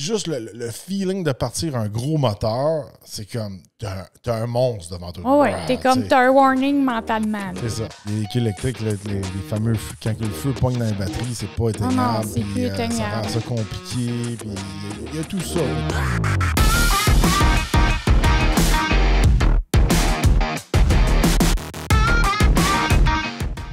juste le feeling de partir un gros moteur, c'est comme t'as un monstre devant toi. Oh ouais, t'as un warning mentalement. C'est ça. Les véhicules électriques, là, les fameux, quand le feu pogne dans les batteries, c'est pas éteignable. Non, c'est plus éteignable. Ça rend ça compliqué, puis il y a tout ça.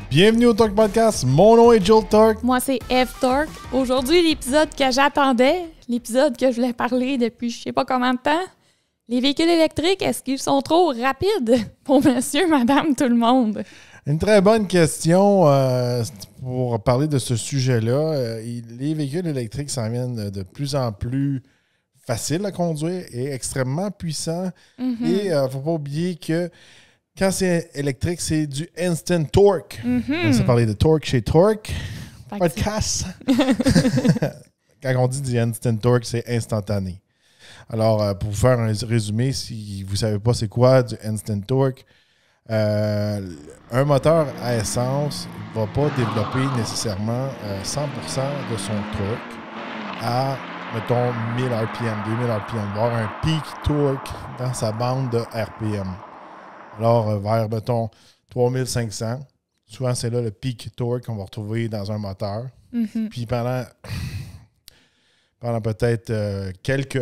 Bienvenue au Torque Podcast. Mon nom est Joel Torque. Moi, c'est Eve Torque. Aujourd'hui, l'épisode que j'attendais, l'épisode que je voulais parler depuis je sais pas combien de temps. Les véhicules électriques, est-ce qu'ils sont trop rapides pour monsieur, madame, tout le monde? Une très bonne question pour parler de ce sujet-là. Les véhicules électriques s'en viennent de plus en plus faciles à conduire et extrêmement puissants. Mm-hmm. Et il ne faut pas oublier que quand c'est électrique, c'est du instant torque. Mm-hmm. On s'est parlé de torque chez Torque. Fait Pas de casse. Quand on dit du instant torque, c'est instantané. Alors, pour vous faire un résumé, si vous ne savez pas c'est quoi du instant torque, un moteur à essence ne va pas développer nécessairement 100% de son torque à, mettons, 1000 RPM, 2000 RPM. Il va avoir un peak torque dans sa bande de RPM. Alors, vers, mettons, 3500, souvent c'est là le peak torque qu'on va retrouver dans un moteur. Mm-hmm. Puis pendant peut-être quelques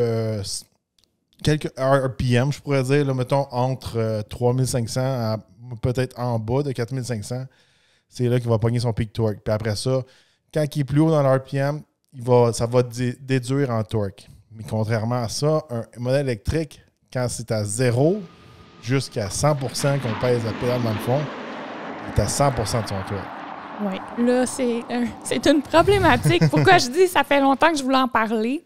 RPM, je pourrais dire, là, mettons, entre 3500 à peut-être en bas de 4500, c'est là qu'il va pogner son peak torque. Puis après ça, quand il est plus haut dans l'RPM, ça va déduire en torque. Mais contrairement à ça, un modèle électrique, quand c'est à 0 jusqu'à 100% qu'on pèse la pédale dans le fond, il est à 100% de son torque. Oui, là, c'est une problématique. Pourquoi je dis ça fait longtemps que je voulais en parler?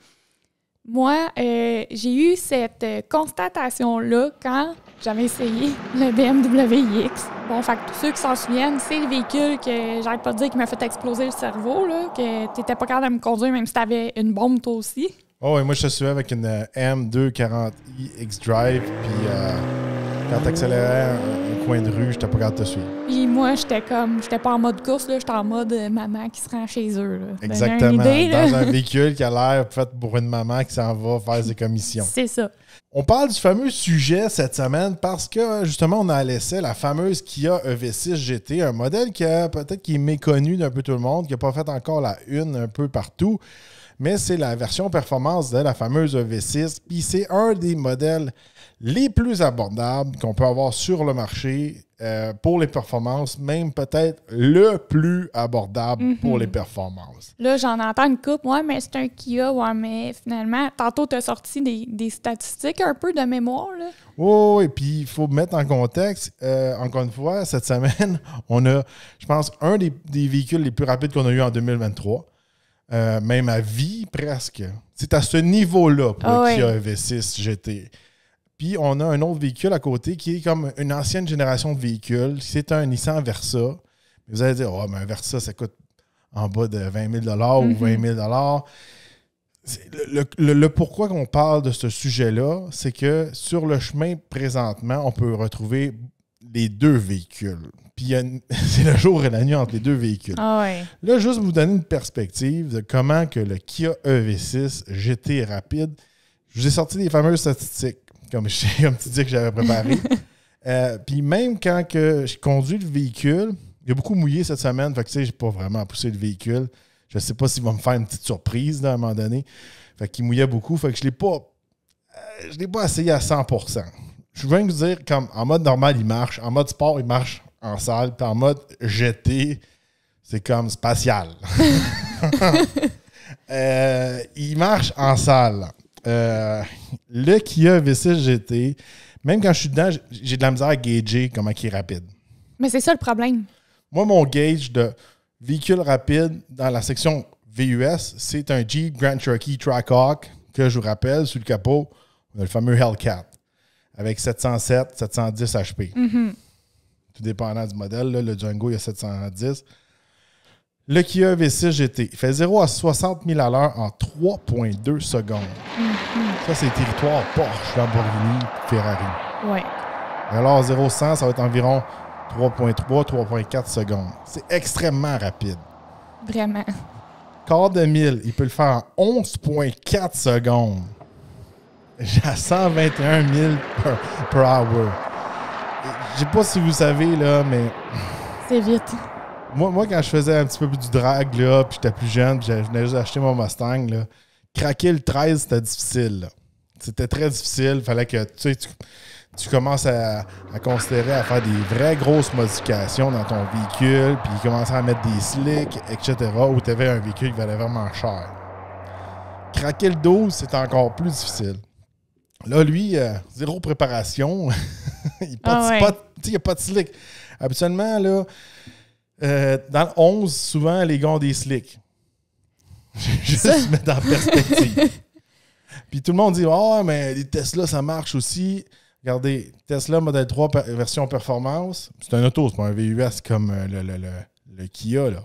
Moi, j'ai eu cette constatation-là quand j'avais essayé le BMW iX. Bon, fait que tous ceux qui s'en souviennent, c'est le véhicule que j'arrête pas de dire qui m'a fait exploser le cerveau, là, que t'étais pas capable de me conduire même si t'avais une bombe toi aussi. Oh, et moi, je te suivais avec une M240i X-Drive, puis quand t'accélérais un coin de rue, j'étais pas capable de te suivre. Puis moi, j'étais pas en mode course, là, j'étais en mode maman qui se rend chez eux. Là. Exactement. Une idée, dans un véhicule qui a l'air fait pour une maman qui s'en va faire ses commissions. C'est ça. On parle du fameux sujet cette semaine parce que, justement, on a laissé la fameuse Kia EV6 GT, un modèle qui est méconnu d'un peu tout le monde, qui n'a pas fait encore la une un peu partout, mais c'est la version performance de la fameuse EV6. Puis c'est un des modèles les plus abordables qu'on peut avoir sur le marché pour les performances, même peut-être le plus abordable pour les performances. Là, j'en entends une coupe, ouais, mais c'est un Kia, ouais, mais finalement, tantôt, tu as sorti des statistiques un peu de mémoire, là. Oui, et puis il faut mettre en contexte, encore une fois, cette semaine, on a, je pense, un des véhicules les plus rapides qu'on a eu en 2023. Même à vie, presque. C'est à ce niveau-là pour le Kia EV6 GT. Puis, on a un autre véhicule à côté qui est comme une ancienne génération de véhicules. C'est un Nissan Versa. Vous allez dire, mais un Versa, ça coûte en bas de 20 000 ou 20 000 Le pourquoi qu'on parle de ce sujet-là, c'est que sur le chemin, présentement, on peut retrouver les deux véhicules. Puis, c'est le jour et la nuit entre les deux véhicules. Ah ouais. Là, juste vous donner une perspective de comment que le Kia EV6 GT est rapide. Je vous ai sorti des fameuses statistiques. Comme tu dis que j'avais préparé. Puis même quand que je conduis le véhicule, il y a beaucoup mouillé cette semaine, fait que tu sais, j'ai pas vraiment poussé le véhicule. Je sais pas s'il va me faire une petite surprise là, à un moment donné. Fait qu'il mouillait beaucoup, fait que je l'ai pas essayé à 100%. Je viens de vous dire, comme en mode normal, il marche. En mode sport, il marche en salle. Puis en mode GT, c'est comme spatial. Il marche en salle. Le Kia V6 GT, même quand je suis dedans, j'ai de la misère à gager comment il est rapide. Mais c'est ça le problème. Moi, mon gauge de véhicule rapide dans la section VUS, c'est un Jeep Grand Cherokee Trackhawk que je vous rappelle, sur le capot, on a le fameux Hellcat avec 707, 710 HP. Mm-hmm. Tout dépendant du modèle, là, le Django, il y a 710. Le Kia V6 GT, il fait 0 à 60 000 à l'heure en 3,2 secondes. Ça, c'est territoire Porsche, Lamborghini, Ferrari. Oui. Alors, 0-100, ça va être environ 3,3, 3,4 secondes. C'est extrêmement rapide. Vraiment. quart de mille, il peut le faire en 11,4 secondes. À 121 000 per hour. Je sais pas si vous savez, là, mais... C'est vite. Moi, quand je faisais un petit peu plus du drag, là, puis j'étais plus jeune, puis je venais juste d'acheter mon Mustang, là, craquer le 13, c'était difficile, là. C'était très difficile. Il fallait que tu commences à considérer à faire des vraies grosses modifications dans ton véhicule, puis commencer à mettre des slicks, etc., où tu avais un véhicule qui valait vraiment cher. Craquer le 12, c'est encore plus difficile. Là, lui, zéro préparation. Il n'y a pas de slick. Habituellement, là, dans le 11, souvent, les gars ont des slicks. Juste se mettre en perspective. Puis tout le monde dit « Ah, mais les Tesla, ça marche aussi. » Regardez, Tesla Model 3 version performance, c'est un auto, c'est pas un VUS comme le Kia, là.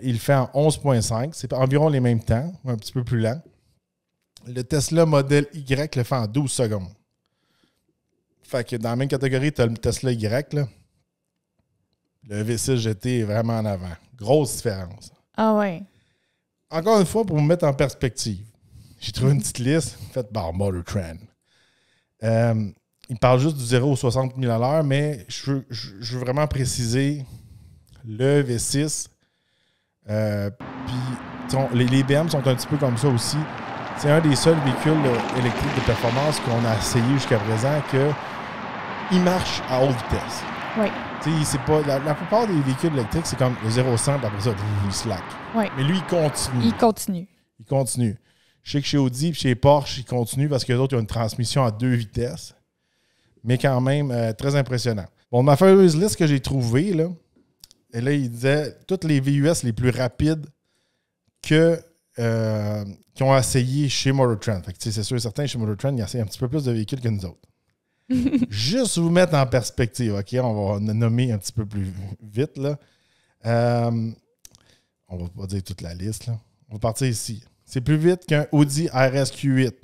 Il le fait en 11,5. C'est environ les mêmes temps, un petit peu plus lent. Le Tesla Model Y le fait en 12 secondes. Fait que dans la même catégorie, tu as le Tesla Y, là. Le V6 GT est vraiment en avant. Grosse différence. Ah ouais. Encore une fois, pour vous mettre en perspective, j'ai trouvé une petite liste faite par Motor Trend. Il parle juste du 0 au 60 000 à l'heure, mais je veux vraiment préciser le V6. Puis les BM sont un petit peu comme ça aussi. C'est un des seuls véhicules électriques de performance qu'on a essayé jusqu'à présent qu'il marche à haute vitesse. Oui. C'est pas, la plupart des véhicules électriques, c'est comme le 0-100, après ça, il slack. Oui. Mais lui, il continue. Il continue. Je sais que chez Audi et chez Porsche, il continue parce que les autres, ils ont une transmission à 2 vitesses. Mais quand même, très impressionnant. Bon, ma fameuse liste que j'ai trouvée, là, et là, il disait toutes les VUS les plus rapides qui ont essayé chez Motor Trend. Fait que, c'est sûr et certain, chez Motor Trend, ils essayent un petit peu plus de véhicules que nous autres. Juste vous mettre en perspective, OK? On va nommer un petit peu plus vite, là. On va pas dire toute la liste, là. On va partir ici. C'est plus vite qu'un Audi RSQ8.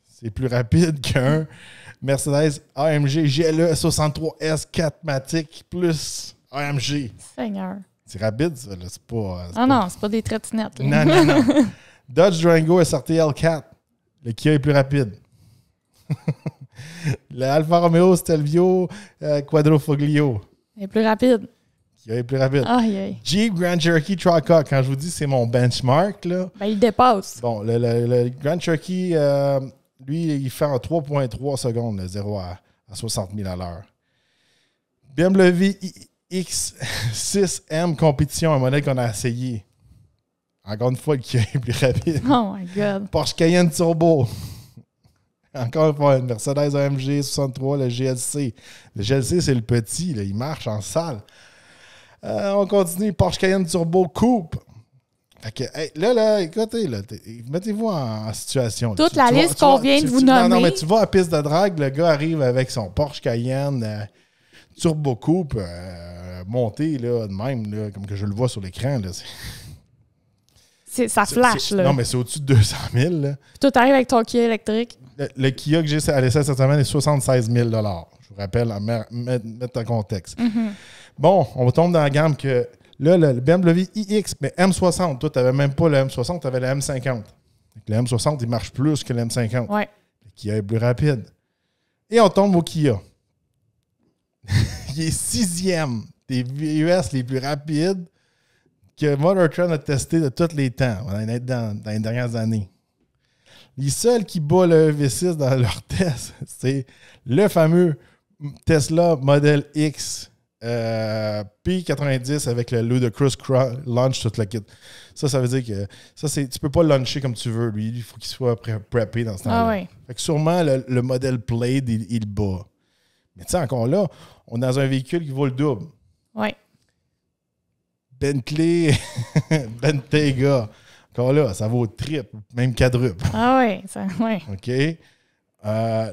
C'est plus rapide qu'un Mercedes AMG GLE 63S 4MATIC plus AMG. Seigneur. C'est rapide, ça, là. C'est pas... Non, c'est pas des trottinettes. Non. Dodge Durango SRT L4. Le Kia est plus rapide. Le Alfa Romeo Stelvio Quadrifoglio. Il est plus rapide. Kia est plus rapide. Aïe. Jeep Grand Cherokee Tri-Car. Quand je vous dis c'est mon benchmark, là. Ben, il dépasse. Bon, le Grand Cherokee, lui, il fait en 3,3 secondes, le 0 à 60 000 à l'heure. BMW X6M Compétition, un modèle qu'on a essayé. Encore une fois, le Kia est plus rapide. Oh my God. Porsche Cayenne Turbo. Encore une fois, une Mercedes AMG 63, le GLC. Le GLC, c'est le petit, là, il marche en salle. On continue. Porsche Cayenne Turbo Coupe. Fait que, hey, là, écoutez, là, mettez-vous en situation. Toute la liste qu'on vient de vous nommer. Non, mais tu vas à la piste de drague, le gars arrive avec son Porsche Cayenne Turbo Coupe monté, là, de même, là, comme que je le vois sur l'écran. Là, ça flash, là. Non, mais c'est au-dessus de 200 000. Là. Tout arrive avec ton Kia électrique. Le Kia que j'ai à l'essai cette semaine est 76 000 $. Je vous rappelle, mettre en contexte. Mm-hmm. Bon, on tombe dans la gamme que là, le BMW iX, mais M60, toi, tu n'avais même pas le M60, tu avais le M50. Le M60, il marche plus que le M50. Ouais. Le Kia est plus rapide. Et on tombe au Kia. Il est 6e des VUS les plus rapides que Motor Trend a testé de tous les temps. On va en être dans les dernières années. Les seuls qui battent le V6 dans leur test, c'est le fameux Tesla Model X P90 avec le Ludicrous Launch, toute la kit. Ça veut dire que tu peux pas le launcher comme tu veux, lui. Il faut qu'il soit preppé dans ce temps-là. Ah ouais. Fait que sûrement, le modèle Plaid, il bat. Mais tu sais, encore là, on est dans un véhicule qui vaut le double. Oui. Bentley, Bentayga. Encore là, ça vaut triple, même quadruple. Ah oui, ouais. OK.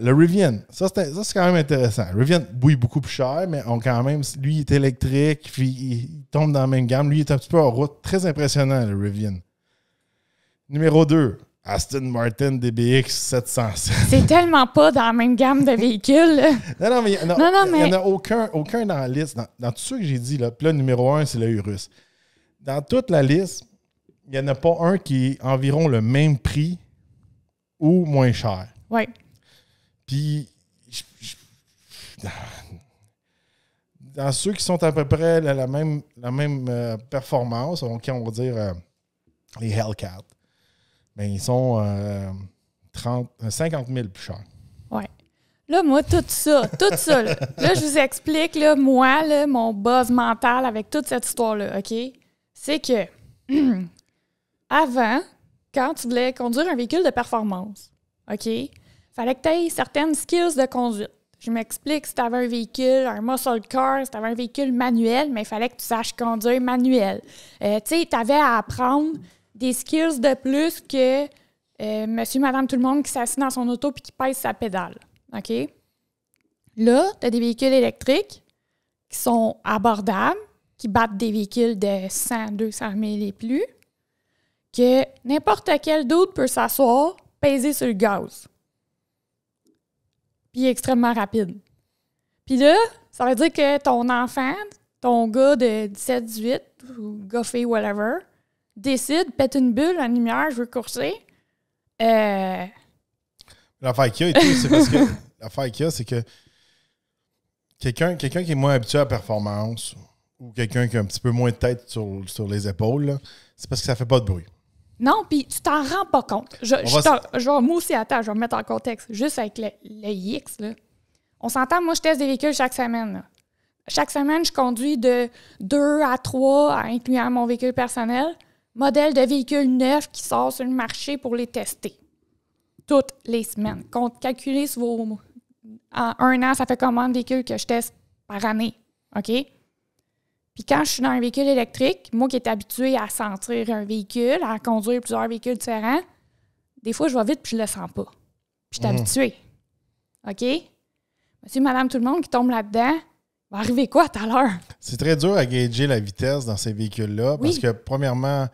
Le Rivian, ça c'est quand même intéressant. Le Rivian, oui, beaucoup plus cher, mais quand même, lui, il est électrique, puis il tombe dans la même gamme. Lui, il est un petit peu en route. Très impressionnant, le Rivian. Numéro 2, Aston Martin DBX 707. C'est tellement pas dans la même gamme de véhicules. Non, mais il n'y en a aucun dans la liste. Dans tout ce que j'ai dit, là, puis là, numéro 1, c'est le Urus. Dans toute la liste, il n'y en a pas un qui est environ le même prix ou moins cher. Oui. Puis, dans ceux qui sont à peu près la même performance, on va dire les Hellcat, ben, ils sont 50 000 plus chers. Oui. Là, moi, tout ça, là, je vous explique, là, moi, là, mon buzz mental avec toute cette histoire-là, OK? C'est que, avant, quand tu voulais conduire un véhicule de performance, OK? Fallait que tu aies certaines skills de conduite. Je m'explique, si tu avais un véhicule, un muscle car, si tu avais un véhicule manuel, mais il fallait que tu saches conduire manuel. Tu sais, tu avais à apprendre des skills de plus que monsieur, madame, tout le monde qui s'assied dans son auto puis qui pèse sa pédale. OK? Là, tu as des véhicules électriques qui sont abordables, qui battent des véhicules de 100, 200 000 et plus, que n'importe quel d'autre peut s'asseoir, peser sur le gaz. Puis extrêmement rapide. Puis là, ça veut dire que ton enfant, ton gars de 17, 18, ou gars-fille, whatever, décide, pète une bulle, une lumière, je veux courser. L'affaire qu'il y a et tout, c'est parce que l'affaire qu'il y a, c'est que quelqu'un qui est moins habitué à la performance ou quelqu'un qui a un petit peu moins de tête sur les épaules, là, c'est parce que ça fait pas de bruit. Non, puis tu t'en rends pas compte. Moi aussi, attends, je vais me mettre en contexte. Juste avec le X, là. On s'entend, moi, je teste des véhicules chaque semaine. Là. Chaque semaine, je conduis de 2 à 3, incluant mon véhicule personnel, modèle de véhicule neuf qui sort sur le marché pour les tester. Toutes les semaines. Calculez sur vos... En 1 an, ça fait combien de véhicules que je teste par année? OK? Puis quand je suis dans un véhicule électrique, moi qui est habitué à sentir un véhicule, à conduire plusieurs véhicules différents, des fois, je vais vite puis je le sens pas. Puis je suis habitué. OK? Monsieur, madame, tout le monde qui tombe là-dedans, va arriver quoi tout à l'heure? C'est très dur à gager la vitesse dans ces véhicules-là parce que, premièrement,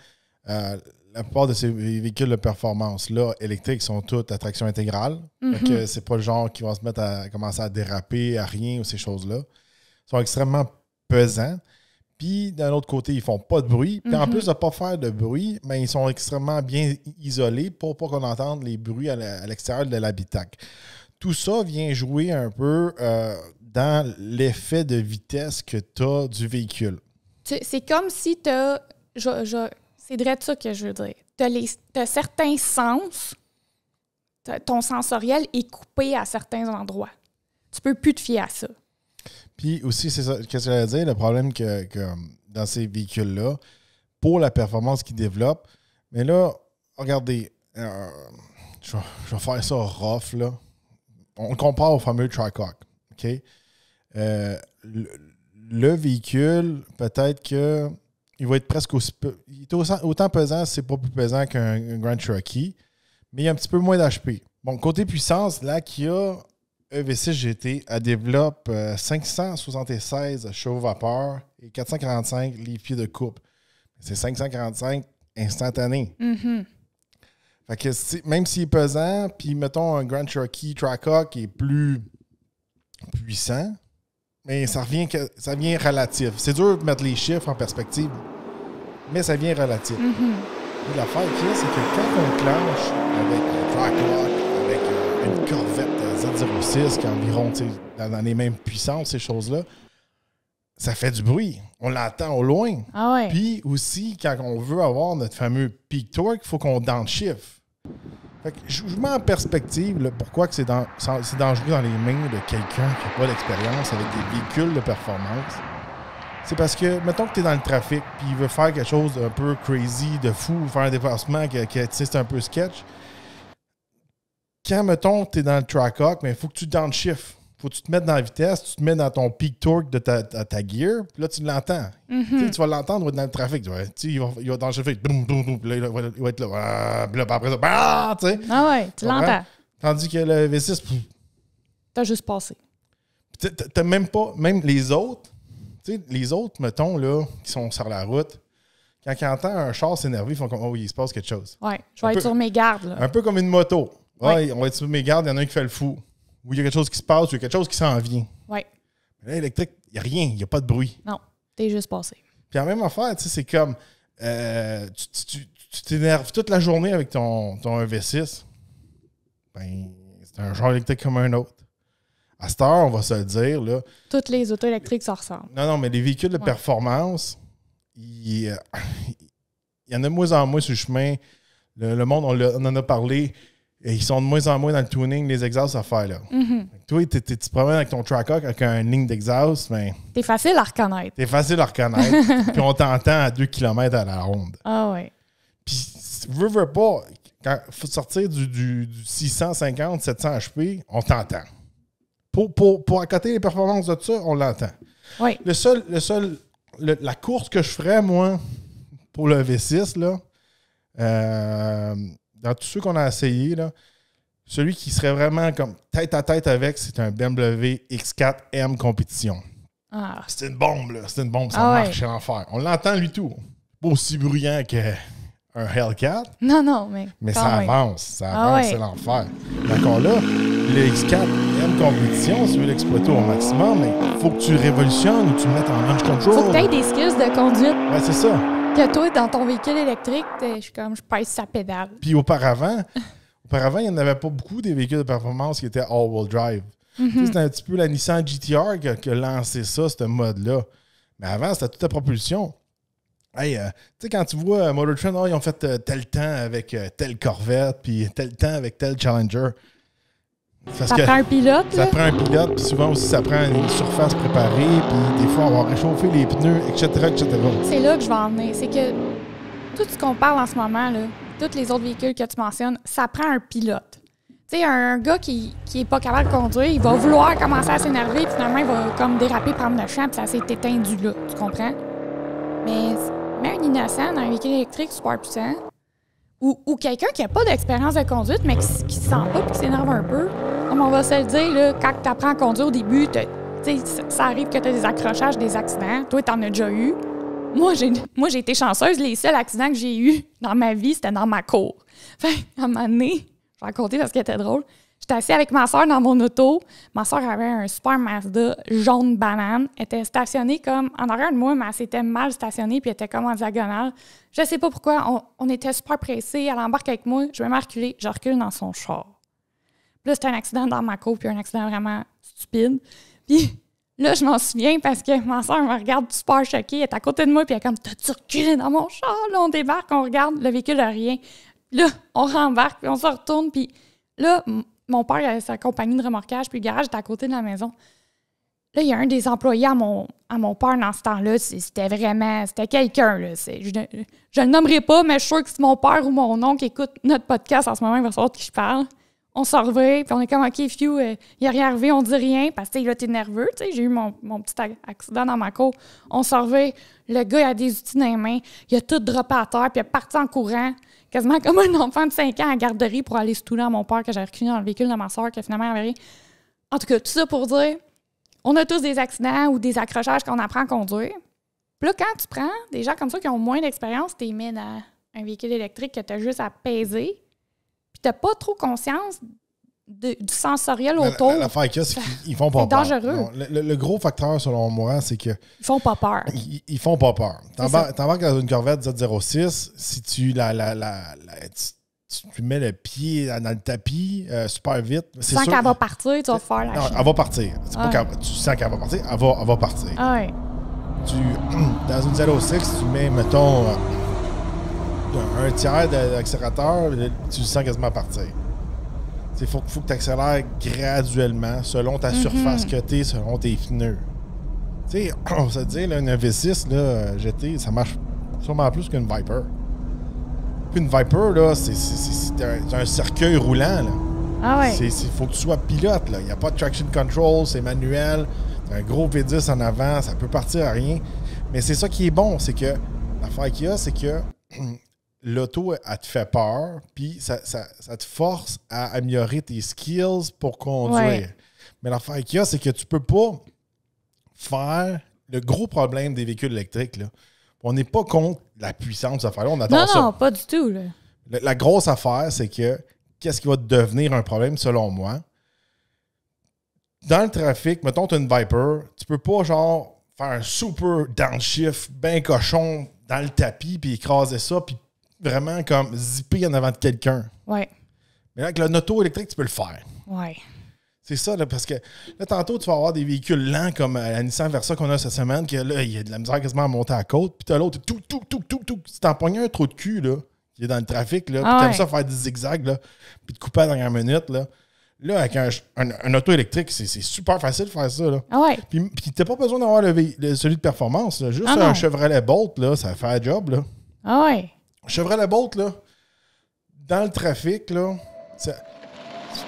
la plupart de ces véhicules de performance-là, électriques, sont tous à traction intégrale. Donc, c'est pas le genre qui va se mettre à commencer à déraper, à rien ou ces choses-là. Ils sont extrêmement pesants. Puis, d'un autre côté, ils font pas de bruit. Puis, en plus de ne pas faire de bruit, mais ils sont extrêmement bien isolés pour pas qu'on entende les bruits à l'extérieur de l'habitacle. Tout ça vient jouer un peu dans l'effet de vitesse que tu as du véhicule. C'est comme si tu as... c'est vrai de ça que je veux dire. Tu as certains sens, ton sensoriel est coupé à certains endroits. Tu peux plus te fier à ça. Puis aussi, c'est ça, qu'est-ce que j'allais dire, le problème que dans ces véhicules-là, pour la performance qu'ils développent, mais là, regardez, je vais faire ça rough, là. On le compare au fameux Tricloc, OK? Le véhicule, peut-être que il va être presque aussi il est autant pesant, c'est pas plus pesant qu'un Grand Cherokee, mais il y a un petit peu moins d'HP. Bon, côté puissance, la Kia EV6 GT, elle développe 576 chevaux vapeur et 445 livres-pieds de coupe. C'est 545 instantané. Fait que même s'il est pesant, puis mettons un Grand Cherokee Trackhawk qui est plus puissant, mais ça vient relatif. C'est dur de mettre les chiffres en perspective, mais ça vient relatif. Et l'affaire qu'il y a, c'est que quand on clenche avec un Trackhawk, avec une Corvette Z06 qui est environ dans les mêmes puissances, ces choses-là, ça fait du bruit. On l'entend au loin. Ah ouais. Puis aussi, quand on veut avoir notre fameux peak torque, il faut qu'on downshift. Fait que je vous mets en perspective là, pourquoi que c'est dangereux dans les mains de quelqu'un qui n'a pas d'expérience avec des véhicules de performance. C'est parce que, mettons que tu es dans le trafic puis il veut faire quelque chose d'un peu crazy, de fou, faire un dépassement c'est un peu sketch. Quand, mettons, tu es dans le Trackhawk, il faut que tu downshift. Faut que tu te mettes dans la vitesse, tu te mets dans ton peak torque de ta gear, puis là, tu l'entends. Tu vas l'entendre dans le trafic. Il va downshifter, boum, boum, boum, puis là, il va être là, puis là, après ça, ah ouais, tu l'entends. Tandis que le V6, t'as juste passé. T'as même pas, même les autres, mettons, là, qui sont sur la route, quand ils entendent un char s'énerver, ils font comme, oh, il se passe quelque chose. Ouais, je vais être sur mes gardes, là. Un peu comme une moto. Ouais, on va être sur mes gardes, il y en a un qui fait le fou. Ou il y a quelque chose qui se passe, ou il y a quelque chose qui s'en vient. Oui. Mais là, l'électrique, il n'y a rien, il n'y a pas de bruit. Non, t'es juste passé. Puis la même affaire, c'est comme, tu tu t'énerves toute la journée avec ton EV6, ben, c'est un genre électrique comme un autre. À cette heure, on va se le dire, là. Toutes les autos électriques, ça ressemble. Non, mais les véhicules de performance, il y en a de moins en moins sur le chemin. Le monde, on en a parlé, et ils sont de moins en moins dans le tuning, les exhausts à faire, là. Mm-hmm. Toi, tu te promènes avec ton Trackhawk avec une ligne d'exhaust, mais... T'es facile à reconnaître. T'es facile à reconnaître, puis on t'entend à 2 km à la ronde. Ah ouais. Puis, veux pas, quand il faut sortir du 650, 700 HP, on t'entend. Pour accoter les performances de ça, on l'entend. Oui. La course que je ferais, moi, pour le V6, là, dans tous ceux qu'on a essayé, là, celui qui serait vraiment comme tête à tête avec, c'est un BMW X4M Compétition. Ah. C'est une bombe, là. C'est une bombe, ça marche, c'est l'enfer. On l'entend, lui, tout. Pas aussi bruyant qu'un Hellcat. Non, mais. Mais ça avance, c'est l'enfer. Encore là, le X4M Compétition, si tu veux l'exploiter au maximum, mais il faut que tu révolutionnes ou tu le mettes en launch control. Faut que tu aies des skills de conduite. Ouais, c'est ça. Que toi, dans ton véhicule électrique, je pèse sa pédale. Puis auparavant, il n'y en avait pas beaucoup des véhicules de performance qui étaient all-wheel drive. Mm-hmm. C'était un petit peu la Nissan GT-R qui a lancé ça, ce mode-là. Mais avant, c'était toute la propulsion. Hey, tu sais, quand tu vois Motor Trend, ils ont fait tel temps avec telle Corvette, puis tel temps avec tel Challenger. Ça prend un pilote. Ça prend un pilote, puis souvent aussi, ça prend une surface préparée, puis des fois, on va réchauffer les pneus, etc., etc. C'est là que je vais en venir. C'est que tout ce qu'on parle en ce moment, là, tous les autres véhicules que tu mentionnes, ça prend un pilote. Tu sais, un gars qui est pas capable de conduire, il va vouloir commencer à s'énerver, puis finalement, il va comme déraper, prendre le champ, puis ça s'est éteindu là. Tu comprends? Mais un innocent dans un véhicule électrique super puissant, ou quelqu'un qui n'a pas d'expérience de conduite, mais qui se sent pas et qui s'énerve un peu, comme on va se le dire, là, quand tu apprends à conduire au début, ça arrive que tu as des accrochages, des accidents. Toi, tu en as déjà eu. Moi, j'ai été chanceuse. Les seuls accidents que j'ai eus dans ma vie, c'était dans ma cour. Fait à un moment donné, je vais raconter parce qu'elle était drôle. J'étais assise avec ma soeur dans mon auto. Ma soeur avait un super Mazda jaune banane. Elle était stationnée comme en arrière de moi, mais elle s'était mal stationnée puis elle était comme en diagonale. Je sais pas pourquoi. On était super pressés. Elle embarque avec moi. Je vais me reculer. Je recule dans son char. Puis là, c'était un accident dans ma cour puis un accident vraiment stupide. Puis là, je m'en souviens parce que ma soeur me regarde super choquée. Elle est à côté de moi puis elle est comme « T'as-tu reculé dans mon char? » Là, on débarque, on regarde, le véhicule n'a rien. Puis là, on rembarque puis on se retourne puis là... Mon père avait sa compagnie de remorquage, puis le garage était à côté de la maison. Là, il y a un des employés à mon père dans ce temps-là. C'était quelqu'un. Là. Je le nommerai pas, mais je suis sûre que si mon père ou mon oncle qui écoute notre podcast en ce moment, il va savoir de qui je parle. On s'en revient, puis on est comme, OK, Fiu, il n'y a rien arrivé, on dit rien, parce que là, t'es nerveux. J'ai eu mon petit accident dans ma cour. On s'en revient, le gars, il a des outils dans les mains, il a tout droppé à terre, puis il est parti en courant, quasiment comme un enfant de 5 ans à la garderie pour aller se touler à mon père que j'avais reculé dans le véhicule de ma soeur, qui finalement avait rien. En tout cas, tout ça pour dire, on a tous des accidents ou des accrochages qu'on apprend à conduire. Puis là, quand tu prends des gens comme ça qui ont moins d'expérience, tu les mets dans un véhicule électrique que tu as juste à peser, puis tu n'as pas trop conscience du sensoriel autour. L'affaire qu'il y a, c'est qu'ils font pas peur. C'est dangereux. Non, le gros facteur, selon moi, c'est que... Ils font pas peur. Ils font pas peur. T'embarques dans une Corvette Z06, si tu tu mets le pied dans le tapis super vite... Tu sens qu'elle va partir, tu vas faire la chute. Elle va partir. C'est pas tu sens qu'elle va partir, elle va partir. Ah ouais. Dans une 06, tu mets, mettons, un tiers d'accélérateur, tu le sens quasiment partir. Il faut que tu accélères graduellement selon ta surface que tu es, selon tes pneus. Tu sais, on va se dire, là, une V6 là, GT, ça marche sûrement plus qu'une Viper. Puis une Viper, là, c'est un cercueil roulant. Là. Ah ouais. Il faut que tu sois pilote. Il n'y a pas de traction control, c'est manuel. T'as un gros V10 en avant, ça peut partir à rien. Mais c'est ça qui est bon, c'est que l'affaire qu'il y a, c'est que l'auto, elle te fait peur, puis ça te force à améliorer tes skills pour conduire. Ouais. Mais l'affaire qu'il y a, c'est que tu peux pas faire le gros problème des véhicules électriques. Là. On n'est pas contre la puissance de cette affaire-là. On adore ça. Non, pas du tout. Là. La grosse affaire, c'est que qu'est-ce qui va devenir un problème, selon moi? Dans le trafic, mettons, tu as une Viper, tu peux pas, genre, faire un super downshift, ben cochon, dans le tapis, puis écraser ça, puis vraiment comme zipper en avant de quelqu'un. Ouais. Mais là, avec l'auto électrique, tu peux le faire. Ouais. C'est ça, là, parce que là, tantôt, tu vas avoir des véhicules lents comme la Nissan Versa qu'on a cette semaine, que là, il y a de la misère quasiment à monter à la côte, puis t'as l'autre, tout. Si t'en pognes un trou de cul, là, qui est dans le trafic, là, puis t'aimes ça faire des zigzags, là, puis te couper à la dernière minute, là, avec un auto électrique, c'est super facile de faire ça, là. Ah ouais. Puis t'as pas besoin d'avoir celui de performance, là. Juste un Chevrolet Bolt, là, ça fait un job, là. Ah ouais. Chevrolet Bolt, là, dans le trafic, là,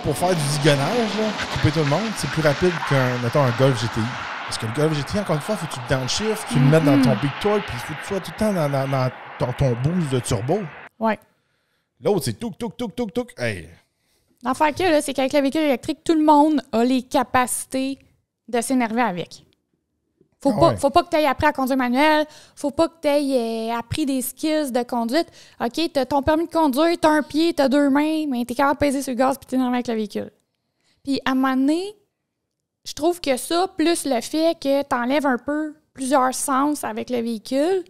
pour faire du zigonnage, là, pour couper tout le monde, c'est plus rapide mettons, un Golf GTI. Parce que le Golf GTI, encore une fois, il faut que tu le downshift, tu le mettes dans ton big torque, puis il faut que tu sois tout le temps dans ton boost de turbo. Ouais. L'autre, c'est touk. Hey. L'affaire qu'il y a, là, c'est qu'avec le véhicule électrique, tout le monde a les capacités de s'énerver avec. Faut pas que tu aies appris à conduire manuel. Faut pas que tu aies appris des skills de conduite. OK, tu as ton permis de conduire, tu as un pied, tu as deux mains, mais tu es capable de peser sur le gaz puis tu es énervé avec le véhicule. Puis à un moment donné, je trouve que ça, plus le fait que tu enlèves un peu plusieurs sens avec le véhicule,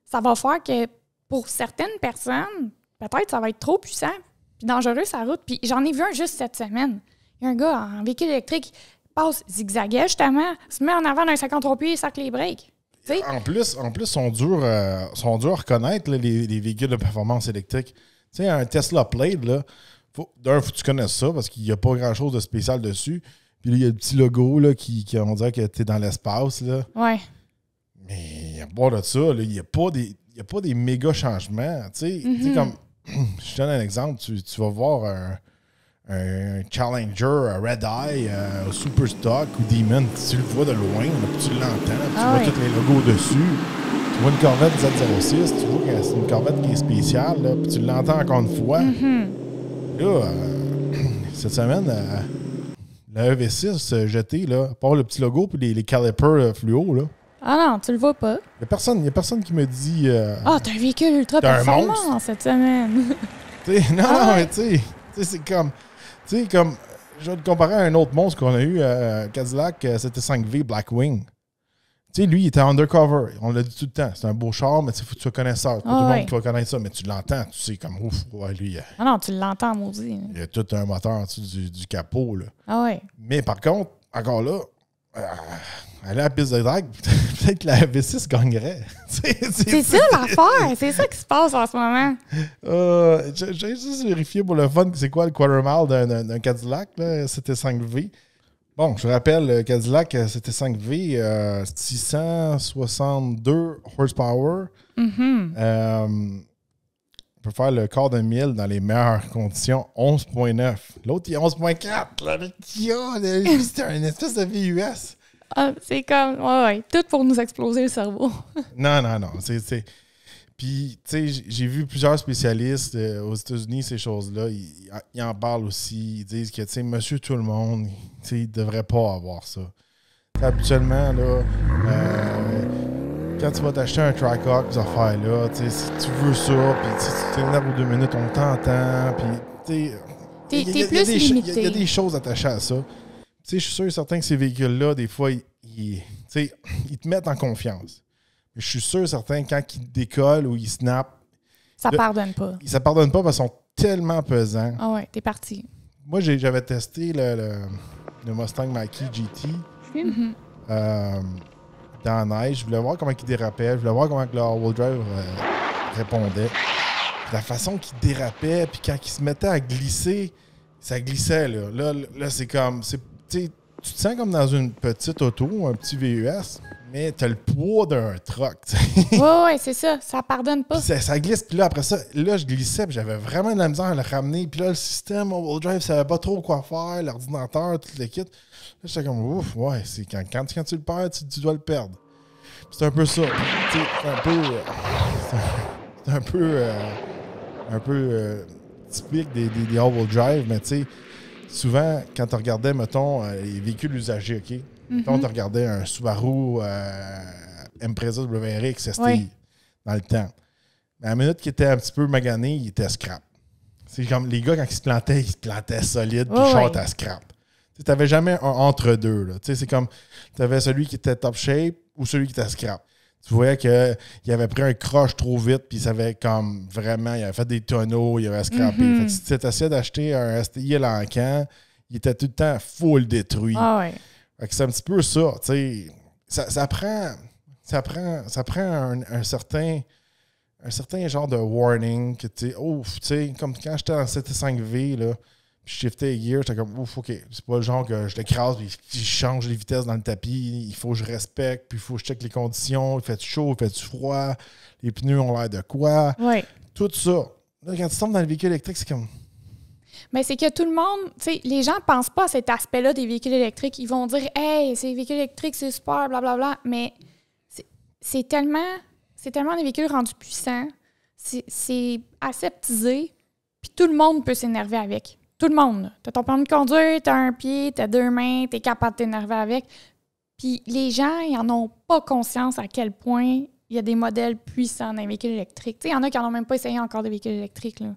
ça va faire que pour certaines personnes, peut-être ça va être trop puissant puis dangereux sa route. Puis j'en ai vu un juste cette semaine. Il y a un gars en véhicule électrique passe zigzaguait justement, se met en avant d'un 53 pieds et sac les breaks. T'sais? En plus, sont durs à reconnaître, là, les véhicules de performance électrique. Tu sais, un Tesla Plaid, là, faut que tu connaisses ça parce qu'il n'y a pas grand-chose de spécial dessus. Puis là, il y a le petit logo là, qui on dirait que tu es dans l'espace. Là. Ouais. Mais à part de ça, il n'y a pas des méga changements. Tu sais, comme, je te donne un exemple, tu vas voir un Challenger, un Red Eye, un Super Stock ou Demon, tu le vois de loin, là, puis tu l'entends, tu vois tous les logos dessus. Tu vois une Corvette Z06, tu vois que c'est une Corvette qui est spéciale, là, puis tu l'entends encore une fois. Là, cette semaine, la EV6 GT, là, à part le petit logo puis les calipers fluo, là. Ah non, tu le vois pas. Il n'y a personne qui me dit... t'as un véhicule ultra performant cette semaine. Non, mais tu sais, c'est comme... Tu sais, comme... Je vais te comparer à un autre monstre qu'on a eu à Cadillac, c'était 5V Blackwing. Tu sais, lui, il était undercover. On l'a dit tout le temps. C'est un beau char, mais il faut que tu sois connaisseur. C'est pas tout le monde qui va connaître ça, mais tu l'entends. Tu sais, comme ouf, ouais, lui. Ah non, tu l'entends, maudit. Il y a tout un moteur en dessous du capot, là. Ah ouais. Mais par contre, encore là, aller à la piste de drag, peut-être que la V6 gagnerait. c'est ça l'affaire. C'est ça qui se passe en ce moment. J'ai juste vérifié pour le fun, c'est quoi le quarter mile d'un Cadillac, là? C'était 5V. Bon, je rappelle, le Cadillac, c'était 5V, 662 horsepower. On peut faire le quart de mille dans les meilleures conditions, 11.9. L'autre, il est 11.4. Le Kia, c'était un espèce de VUS. C'est comme, ouais, tout pour nous exploser le cerveau. Non. Puis, tu sais, j'ai vu plusieurs spécialistes aux États-Unis, ces choses-là. Ils en parlent aussi. Ils disent que, tu sais, monsieur tout le monde, tu sais, il ne devrait pas avoir ça. T'sais, habituellement, là, quand tu vas t'acheter un Trackhawk, ces affaires-là, tu sais, si tu veux ça, puis si tu t'énerves aux 2 minutes, on t'entend, puis, tu sais, t'es plus limité. Il y a des choses attachées à ça. Tu sais, je suis sûr et certain que ces véhicules-là, des fois, ils te mettent en confiance. Je suis sûr, certains, quand ils décollent ou ils snappent... Ça pardonne pas. Ça pardonne pas parce qu'ils sont tellement pesants. Ah ouais, t'es parti. Moi, j'avais testé le Mustang Mach-E GT dans la neige. Je voulais voir comment il dérapait. Je voulais voir comment le all-wheel drive répondait. La façon qu'il dérapait, puis quand il se mettait à glisser, ça glissait. Là, c'est comme... Tu te sens comme dans une petite auto, un petit VUS, mais t'as le poids d'un truck. Ouais, c'est ça. Ça pardonne pas. Puis ça glisse. Puis là, après ça, là, je glissais, puis j'avais vraiment de la misère à le ramener. Puis là, le système all-wheel drive, savait pas trop quoi faire, l'ordinateur, tout le kit. Là, j'étais comme, ouf, ouais, c'est quand tu le perds, tu dois le perdre. Puis c'est un peu ça. C'est un peu typique des all-wheel drive, mais tu sais, souvent, quand tu regardais, mettons, les véhicules usagés, OK? Mettons, tu regardais un Subaru Impreza WRX ST dans le temps. Mais à la minute qu'il était un petit peu magané, il était scrap. C'est comme les gars, quand ils se plantaient solide, puis short à scrap. Tu n'avais jamais un entre-deux. C'est comme, tu avais celui qui était top shape ou celui qui était scrap. Tu voyais qu'il avait pris un croche trop vite, puis il savait comme vraiment, il avait fait des tonneaux, il avait scrappé. Fait que si tu essayais d'acheter un STI à l'encan, il était tout le temps full détruit. Ah ouais. Fait que c'est un petit peu ça, tu sais. Ça prend un certain genre de warning que tu sais, comme quand j'étais dans 7.5V, là, puis je shiftais les gears, j'étais comme, ouf, OK, c'est pas le genre que je l'écrase, puis je change les vitesses dans le tapis, il faut que je respecte, puis il faut que je check les conditions, il fait chaud, il fait froid, les pneus ont l'air de quoi, tout ça. Là, quand tu tombes dans le véhicule électrique, c'est comme... Mais c'est que tout le monde, tu sais, les gens ne pensent pas à cet aspect-là des véhicules électriques. Ils vont dire, hey, ces véhicules électriques, c'est super, blablabla. Mais c'est tellement des véhicules rendus puissants, c'est aseptisé, puis tout le monde peut s'énerver avec. Tout le monde. Tu as ton permis de conduire, tu as un pied, tu as deux mains, tu es capable de t'énerver avec. Puis les gens, ils n'en ont pas conscience à quel point il y a des modèles puissants dans les véhicules électriques. Tu sais, il y en a qui n'en ont même pas essayé encore des véhicules électriques, là.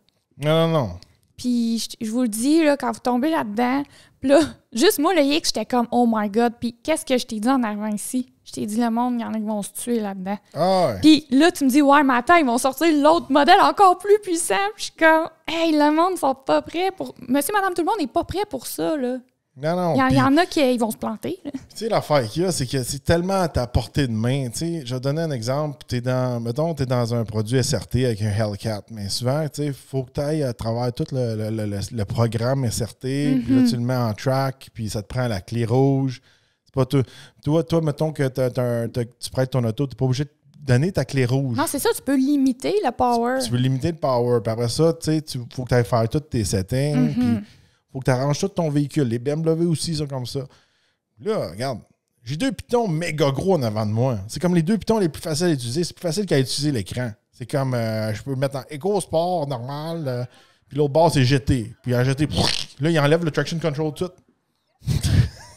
Non. Puis je vous le dis, là, quand vous tombez là-dedans, puis là, juste moi, le X, j'étais comme « Oh my God! » Puis qu'est-ce que je t'ai dit en arrivant ici? Je t'ai dit, le monde, il y en a qui vont se tuer là-dedans. Ah ouais. Puis là, tu me dis « Ouais, mais attends, ils vont sortir l'autre modèle encore plus puissant. » Puis je suis comme « Hey, le monde ne sont pas prêts pour... » Monsieur, madame, tout le monde n'est pas prêt pour ça, là. Non. Il y en a qui ils vont se planter. Tu sais, l'affaire qu'il y a, c'est que c'est tellement à ta portée de main. Tu sais, je vais te donner un exemple. Mettons, tu es dans un produit SRT avec un Hellcat. Mais souvent, tu sais, il faut que tu ailles à travers tout le programme SRT. Puis là, tu le mets en track. Puis ça te prend la clé rouge. C'est pas tout. Toi, mettons que tu prêtes ton auto, tu n'es pas obligé de donner ta clé rouge. Non, c'est ça, tu peux limiter le power. Tu peux limiter le power. Puis après ça, tu sais, il faut que tu ailles faire tous tes settings. Puis faut que tu arranges tout ton véhicule. Les BMW aussi sont comme ça. Là, regarde, j'ai 2 pitons méga gros en avant de moi. C'est comme les 2 pitons les plus faciles à utiliser. C'est plus facile qu'à utiliser l'écran. C'est comme, je peux mettre en Eco-Sport normal, puis l'autre bord, c'est GT. Puis en GT, là, il enlève le traction control tout.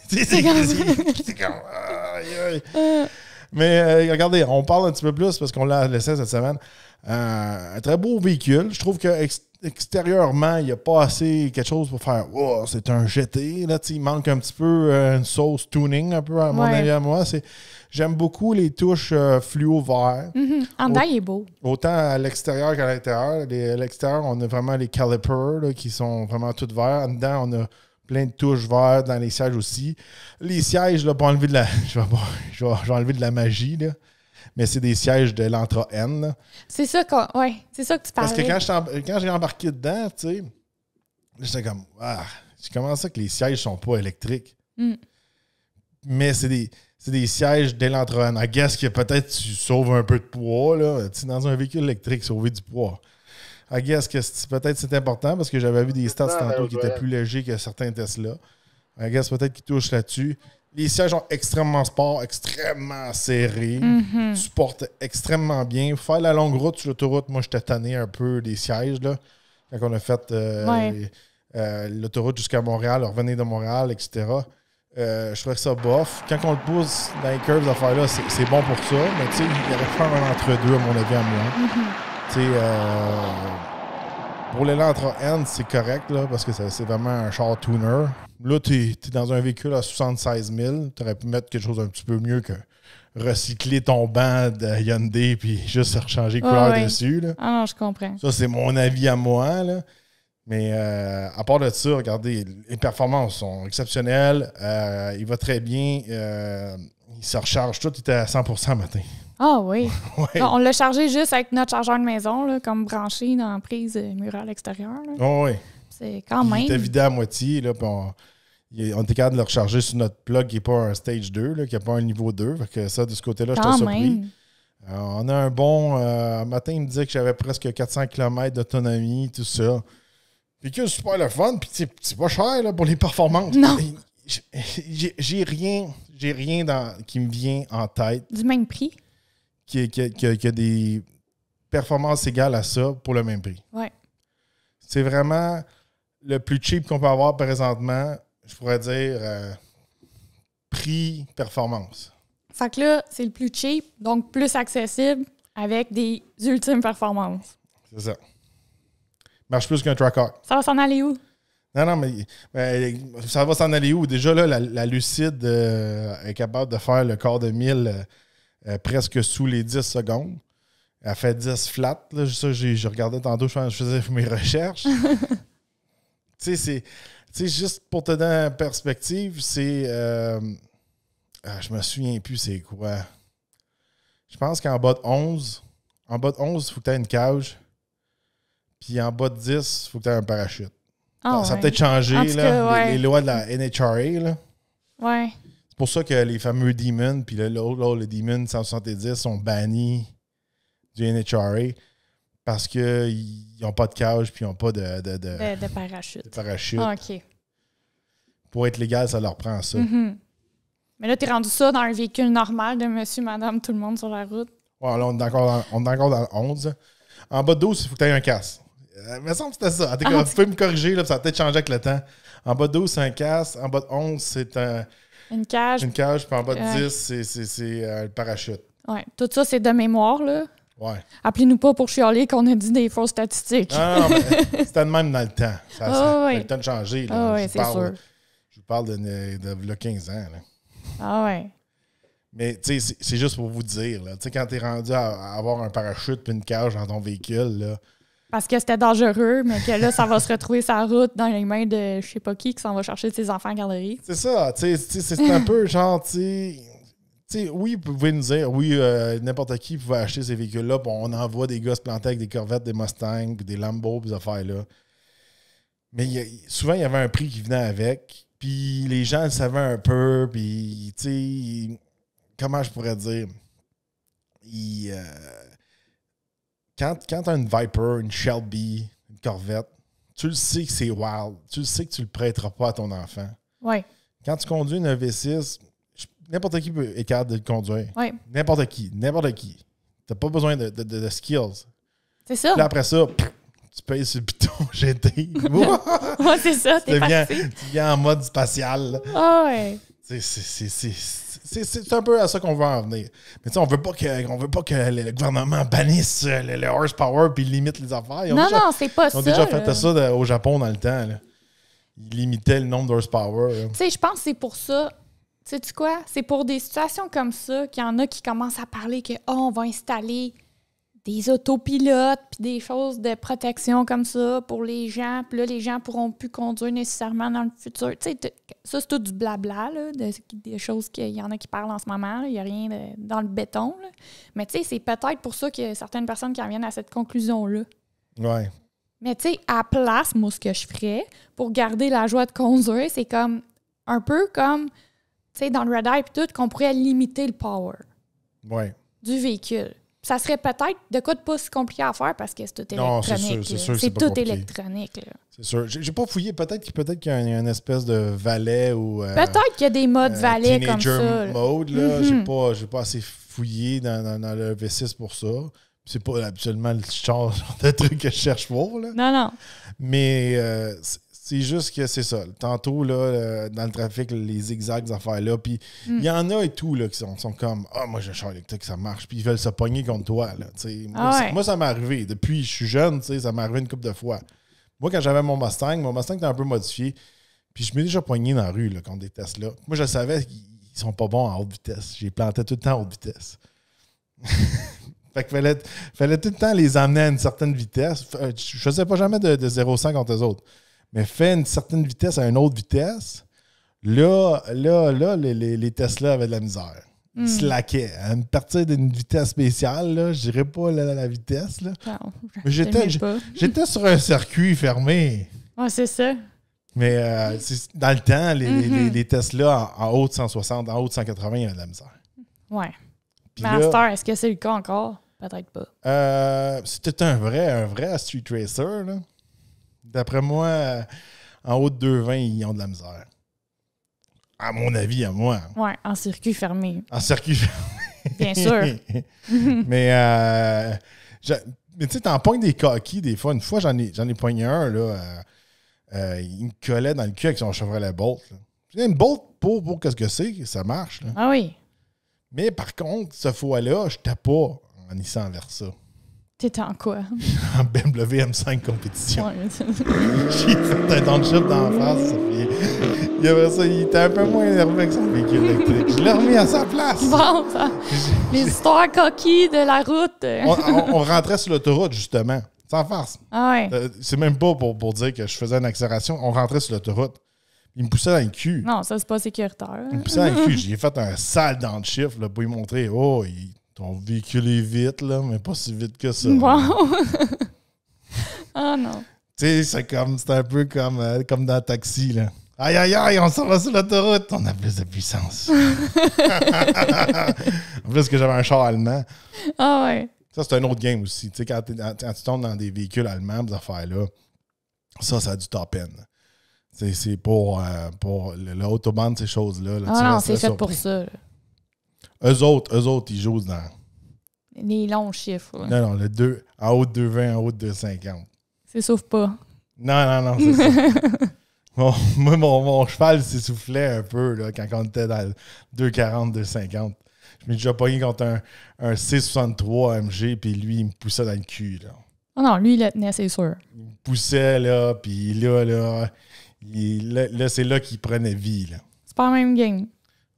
c'est comme... Mais regardez, on parle un petit peu plus parce qu'on l'a laissé cette semaine. Un très beau véhicule. Je trouve que extérieurement, il n'y a pas assez quelque chose pour faire oh, c'est un GT. Là, il manque un petit peu une sauce tuning, un peu, à mon avis, à moi. J'aime beaucoup les touches fluo vert. En dedans, il est beau. Autant à l'extérieur qu'à l'intérieur. À l'extérieur, on a vraiment les calipers là, qui sont vraiment toutes verts. En dedans, on a plein de touches vertes dans les sièges aussi. Les sièges, là, pour enlever de la... je vais enlever de la magie, là. Mais c'est des sièges de l'Entra N. Là. C'est ça que tu parlais. Parce que quand j'ai embarqué dedans, tu sais, j'étais comme, comment ça que les sièges sont pas électriques? Mais c'est des sièges de l'Entra N. I guess que peut-être tu sauves un peu de poids, là. Tu sais, dans un véhicule électrique, sauver du poids. I guess que peut-être c'est important parce que j'avais vu des stats tantôt qui étaient plus légers que certains Tesla. I guess peut-être qu'ils touchent là-dessus. Les sièges sont extrêmement sport, extrêmement serrés. Tu portes extrêmement bien. Faire la longue route sur l'autoroute, moi, j'étais tanné un peu des sièges. Là, quand on a fait l'autoroute jusqu'à Montréal, revenir de Montréal, etc. Je trouvais que ça bof. Quand on le pousse dans les curves, ces affaires-là, c'est bon pour ça. Mais tu sais, il aurait pu faire un entre-deux, à mon avis, à moi. Tu sais, pour l'élan entre N, c'est correct, là, parce que c'est vraiment un char tuner. Là, tu es dans un véhicule à 76 000. Tu aurais pu mettre quelque chose un petit peu mieux que recycler ton banc de Hyundai puis juste rechanger couleur dessus. Là. Ah non, je comprends. Ça, c'est mon avis à moi. Là. Mais à part de ça, regardez, les performances sont exceptionnelles. Il va très bien. Il se recharge tout. Il était à 100% matin. Ah oui. Ouais. Non, on l'a chargé juste avec notre chargeur de maison, là, comme branché dans la prise murale extérieure. Oh, oui. C'est quand même. Il était vidé à moitié. Là, on était capable de le recharger sur notre plug qui n'est pas un stage 2, là, qui n'est pas un niveau 2. Fait que ça, de ce côté-là, j'étais surpris. On a un bon... matin, il me disait que j'avais presque 400 km d'autonomie, tout ça. Puis que c'est super le fun. Puis c'est pas cher là, pour les performances. Non. J'ai rien qui me vient en tête. Du même prix? Qui a des performances égales à ça pour le même prix. Ouais. C'est vraiment le plus cheap qu'on peut avoir présentement, je pourrais dire prix-performance. Fait que là, c'est le plus cheap, donc plus accessible avec des ultimes performances. C'est ça. Marche plus qu'un tracker. Ça va s'en aller où? Non, mais ça va s'en aller où? Déjà, là, la Lucide est capable de faire le quart de mille presque sous les 10 secondes. Elle fait 10 flat. Là, ça, je regardais tantôt, je faisais mes recherches. Tu sais, juste pour te donner une perspective, c'est... je me souviens plus c'est quoi. Je pense qu'en bas de 11, il faut que tu aies une cage. Puis en bas de 10, il faut que tu aies un parachute. Ça a peut-être changé, là, les lois de la NHRA. Là. Ouais. C'est pour ça que les fameux Demons, puis les Demons 170 sont bannis du NHRA parce qu'ils n'ont pas de cage puis ils n'ont pas de parachute. De parachute. Ah, OK. Pour être légal, ça leur prend ça. Mm-hmm. Mais là, tu es rendu ça dans un véhicule normal de monsieur, madame, tout le monde sur la route. Ouais, là, on est encore dans le 11. En bas de 12, il faut que tu aies un casque. Il me semble que c'était ça. Vous pouvez me corriger, là, ça a peut-être changé avec le temps. En bas de 12, c'est un casque. En bas de 11, c'est une cage. Une cage. Puis en bas de 10, c'est le parachute. Ouais. Tout ça, c'est de mémoire, là. Ouais. Appelez-nous pas pour chialer qu'on a dit des fausses statistiques. Non, mais c'était de même dans le temps. Ça ouais. a le temps de changer. Là. Ouais, c'est sûr. Je vous parle de 15 ans. Là. Ah ouais. Mais tu sais, c'est juste pour vous dire. Tu sais, quand tu es rendu à avoir un parachute puis une cage dans ton véhicule, là. Parce que c'était dangereux, mais que là, ça va se retrouver sa route dans les mains de je sais pas qui s'en va chercher ses enfants à la garderie. C'est ça. Tu sais, c'est un peu genre, tu sais, oui, vous pouvez nous dire, oui, n'importe qui pouvait acheter ces véhicules-là, puis on envoie des gars se planter avec des Corvettes, des Mustangs, puis des Lambo, puis des affaires-là. Mais souvent, il y avait un prix qui venait avec, puis les gens le savaient un peu, puis, tu sais, comment je pourrais dire? Quand tu as une Viper, une Shelby, une Corvette, tu le sais que c'est wild. Tu le sais que tu le prêteras pas à ton enfant. Oui. Quand tu conduis une V6, n'importe qui peut être capable de le conduire. Oui. N'importe qui. Tu n'as pas besoin de skills. C'est ça. Puis après ça, tu payes sur le piton GT. Ouais, c'est ça. Tu viens en mode spatial. Ah ouais. C'est un peu à ça qu'on veut en venir. Mais tu sais, on veut pas que le gouvernement bannisse le horsepower puis limite les affaires. Non, c'est pas ça. Ils ont déjà fait ça au Japon dans le temps. Là. Ils limitaient le nombre d'horsepower. Tu sais, je pense que c'est pour ça. Sais-tu quoi? C'est pour des situations comme ça qu'il y en a qui commencent à parler que on va installer des autopilotes puis des choses de protection comme ça pour les gens. Puis là, les gens pourront plus conduire nécessairement dans le futur. Tu sais, ça, c'est tout du blabla, là, des choses qu'il y en a qui parlent en ce moment. Il n'y a rien dans le béton. Là. Mais tu sais, c'est peut-être pour ça qu'il y a certaines personnes qui en viennent à cette conclusion-là. Ouais. Mais tu sais, à place, moi, ce que je ferais pour garder la joie de conduire, c'est comme un peu comme, tu sais, dans le Red Eye et tout, qu'on pourrait limiter le power du véhicule. Ça serait peut-être de quoi de pas si compliqué à faire parce que c'est tout électronique. Non, c'est sûr c'est pas tout compliqué. électronique. Là. C'est sûr. J'ai pas fouillé. Peut-être qu'il y a une espèce de valet ou... peut-être qu'il y a des modes valet comme ça. Teenager mode, là. J'ai pas assez fouillé dans le V6 pour ça. C'est pas absolument le genre de truc que je cherche pour, là. Non. Mais c'est juste que c'est ça. Tantôt, là, dans le trafic, les zigzags, ces affaires-là. Puis il y en a et tout là, qui sont comme moi, j'ai un char électrique, ça marche. Puis ils veulent se pogner contre toi. Là, moi, ça m'est arrivé. Depuis que je suis jeune, ça m'est arrivé une couple de fois. Moi, quand j'avais mon Mustang était un peu modifié. Puis je m'ai déjà pogné dans la rue là, contre des Tesla. Moi, je savais qu'ils sont pas bons en haute vitesse. J'ai planté tout le temps en haute vitesse. Fait qu'il fallait tout le temps les amener à une certaine vitesse. Je faisais pas jamais de 0-100 contre eux autres. Mais fais une certaine vitesse à une autre vitesse, là les Tesla avaient de la misère. Ils slackaient. À partir d'une vitesse spéciale, là, je dirais pas la vitesse. Là. Non, mais j'étais sur un circuit fermé. Ouais, c'est ça. Mais dans le temps, les Tesla en haut de 160, en haut de 180, il y avait de la misère. Ouais. Mais à cette heure, est-ce que c'est le cas encore? Peut-être pas. C'était un vrai street racer, là. D'après moi, en haut de 220, ils ont de la misère. À mon avis, à moi. Ouais, en circuit fermé. En circuit fermé. Bien sûr. Mais tu sais, t'en pognes des coquilles des fois. Une fois, j'en ai pogné un, là. Il me collait dans le cul avec son Chevrolet Bolt. Là. Une Bolt, pour qu'est-ce que c'est, ça marche. Là. Ah oui. Mais par contre, ce fois-là, je n'étais pas en Nissan Versa. T'étais en quoi? En BMW M5 compétition. Ouais, J'ai fait un downshift d'en face. Puis après ça, il était un peu moins énervé avec son véhicule électrique. Je l'ai remis à sa place. bon, ça. Les histoires coquilles de la route. On rentrait sur l'autoroute, justement. Sans farce. Ah ouais. C'est même pas pour dire que je faisais une accélération. On rentrait sur l'autoroute. Il me poussait dans le cul. Non, ça, c'est pas sécuritaire. Il me poussait dans le cul. J'ai fait un sale downshift là, pour lui montrer. Oh, ton véhicule est vite, là, mais pas si vite que ça. Wow. Ah non. Tu sais, c'est un peu comme dans le taxi, là. Aïe, aïe, aïe, on s'en va sur l'autoroute. On a plus de puissance. En plus que j'avais un char allemand. Ah ouais. Ça, c'est un autre game aussi. Tu sais, quand tu tombes dans des véhicules allemands, ces affaires-là, ça a du top end. C'est pour l'autobahn, ces choses-là. Là, Ah non, c'est fait pour ça. Là. Eux autres, ils jouent dans... Les longs chiffres. Là. Non, le 2, en haut de 2,20, en haut de 2,50. C'est sauf pas. Non, c'est ça. Moi, mon cheval s'essoufflait un peu là, quand on était dans le 2,40, 2,50. Je m'ai déjà pogné contre un 6,63 AMG, puis lui, il me poussait dans le cul. Là. Ah non, lui, il le tenait, c'est sûr. Il me poussait, là, puis là, c'est là qu'il prenait vie. Là. C'est pas la même game.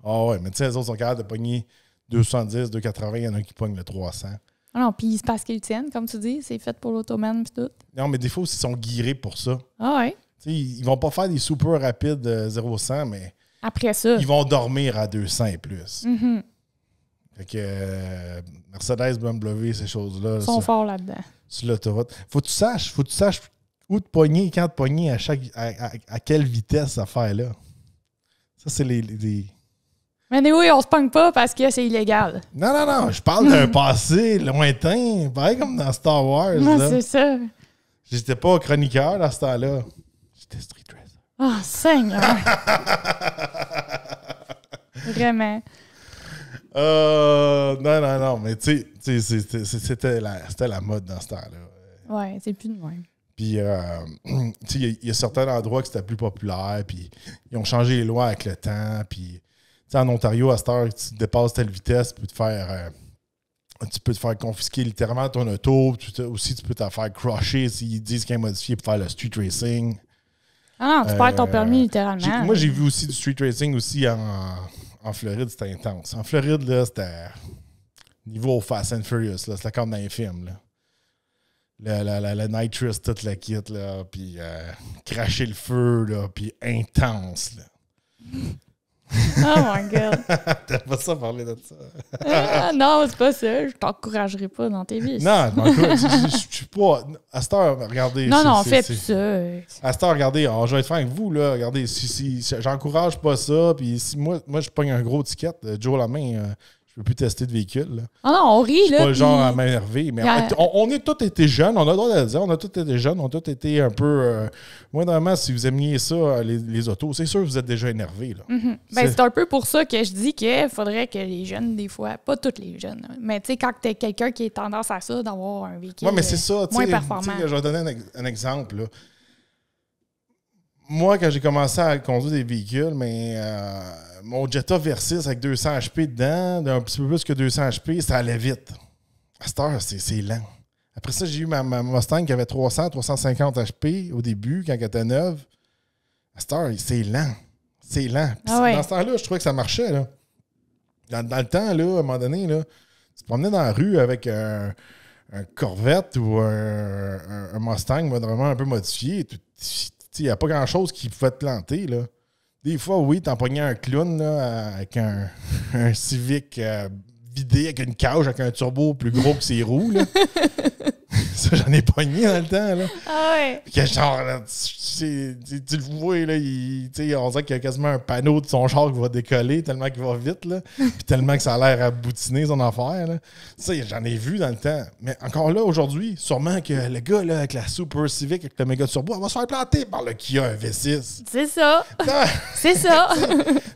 Ah ouais, mais tu sais, les autres sont capables de pogner 270, 280, il y en a qui pognent le 300. Ah non, puis c'est parce qu'ils le tiennent, comme tu dis, c'est fait pour l'automane pis tout. Non, mais des fois aussi, ils sont guirés pour ça. Ah ouais. Tu sais, ils vont pas faire des super rapides 0-100, mais Après ça. ils vont dormir à 200 et plus. Mm-hmm. Fait que Mercedes, BMW, ces choses-là. Ils sont forts là-dedans. Sur l'autoroute. Faut que tu saches où te pogner, quand te pogner, à quelle vitesse ça faire là. Ça, c'est les... Mais oui, on se pogne pas parce que c'est illégal. Non, je parle d'un passé lointain, pareil comme dans Star Wars. Non, là. c'est ça. J'étais pas chroniqueur à ce temps-là. J'étais street racer. Ah, Seigneur. Vraiment. Non, mais tu sais, c'était la mode dans ce temps-là. Ouais, c'est plus de même. Puis, tu sais, il y a certains endroits que c'était plus populaire, puis ils ont changé les lois avec le temps, puis, tu sais, en Ontario, à cette heure, tu dépasses telle vitesse, tu peux te faire confisquer littéralement ton auto, aussi tu peux te faire crusher s'ils disent qu'il est modifié pour faire le street racing. Ah non, tu perds ton permis littéralement. Moi, j'ai vu aussi du street racing aussi en Floride, c'était intense. En Floride, là, c'était niveau Fast and Furious, là, c'était comme dans les films, là. La nitrous, toute la kit, là, puis cracher le feu, là, puis intense, là. Oh my God. T'as pas ça parler de ça? Non, c'est pas ça. Je t'encouragerai pas dans tes vies. Non, je suis pas... À cette heure, regardez... Non, fais plus ça. À cette heure, regardez, je vais être franc avec vous, là. Regardez, si j'encourage pas ça, puis si moi je pogne un gros ticket, du jour au lendemain, je peux plus tester de véhicule, là. Ah non, on rit, là. Je suis pas le genre à m'énerver, mais on est tous été jeunes, on a le droit de le dire, on a tous été jeunes, on a tous été un peu... moindrement, si vous aimiez ça, les autos, c'est sûr que vous êtes déjà énervés, là. Mm-hmm. Ben, c'est un peu pour ça que je dis qu'il faudrait que les jeunes, des fois, pas tous les jeunes, mais tu sais, quand t'es quelqu'un qui a tendance à ça, d'avoir un véhicule mais c'est ça, moins performant. Je vais donner un exemple, là. Moi, quand j'ai commencé à conduire des véhicules, mais mon Jetta Versys avec 200 HP dedans, d'un petit peu plus que 200 HP, ça allait vite. À cette heure, c'est lent. Après ça, j'ai eu ma Mustang qui avait 300, 350 HP au début, quand elle était neuve. À cette heure, c'est lent. C'est lent. Dans ce temps-là, je trouvais que ça marchait, là. Dans le temps, là, à un moment donné, là, tu te promenais dans la rue avec un Corvette ou un Mustang vraiment un peu modifié. Il n'y a pas grand-chose qui pouvait te planter, là. Des fois, oui, t'en pognais un clown là, avec un Civic vidé avec une cage, avec un turbo plus gros que ses roues. Là. Ça, j'en ai pogné dans le temps. Là. Ah ouais. Puis que genre, là, tu le vois, là, on dirait qu'il y a quasiment un panneau de son char qui va décoller tellement qu'il va vite. Là. Puis tellement que ça a l'air à boutiner son affaire. Là. Ça, j'en ai vu dans le temps. Mais encore là, aujourd'hui, sûrement que le gars là, avec la Super Civic, avec le méga turbo, elle va se faire planter par le Kia V6. C'est ça. C'est ça.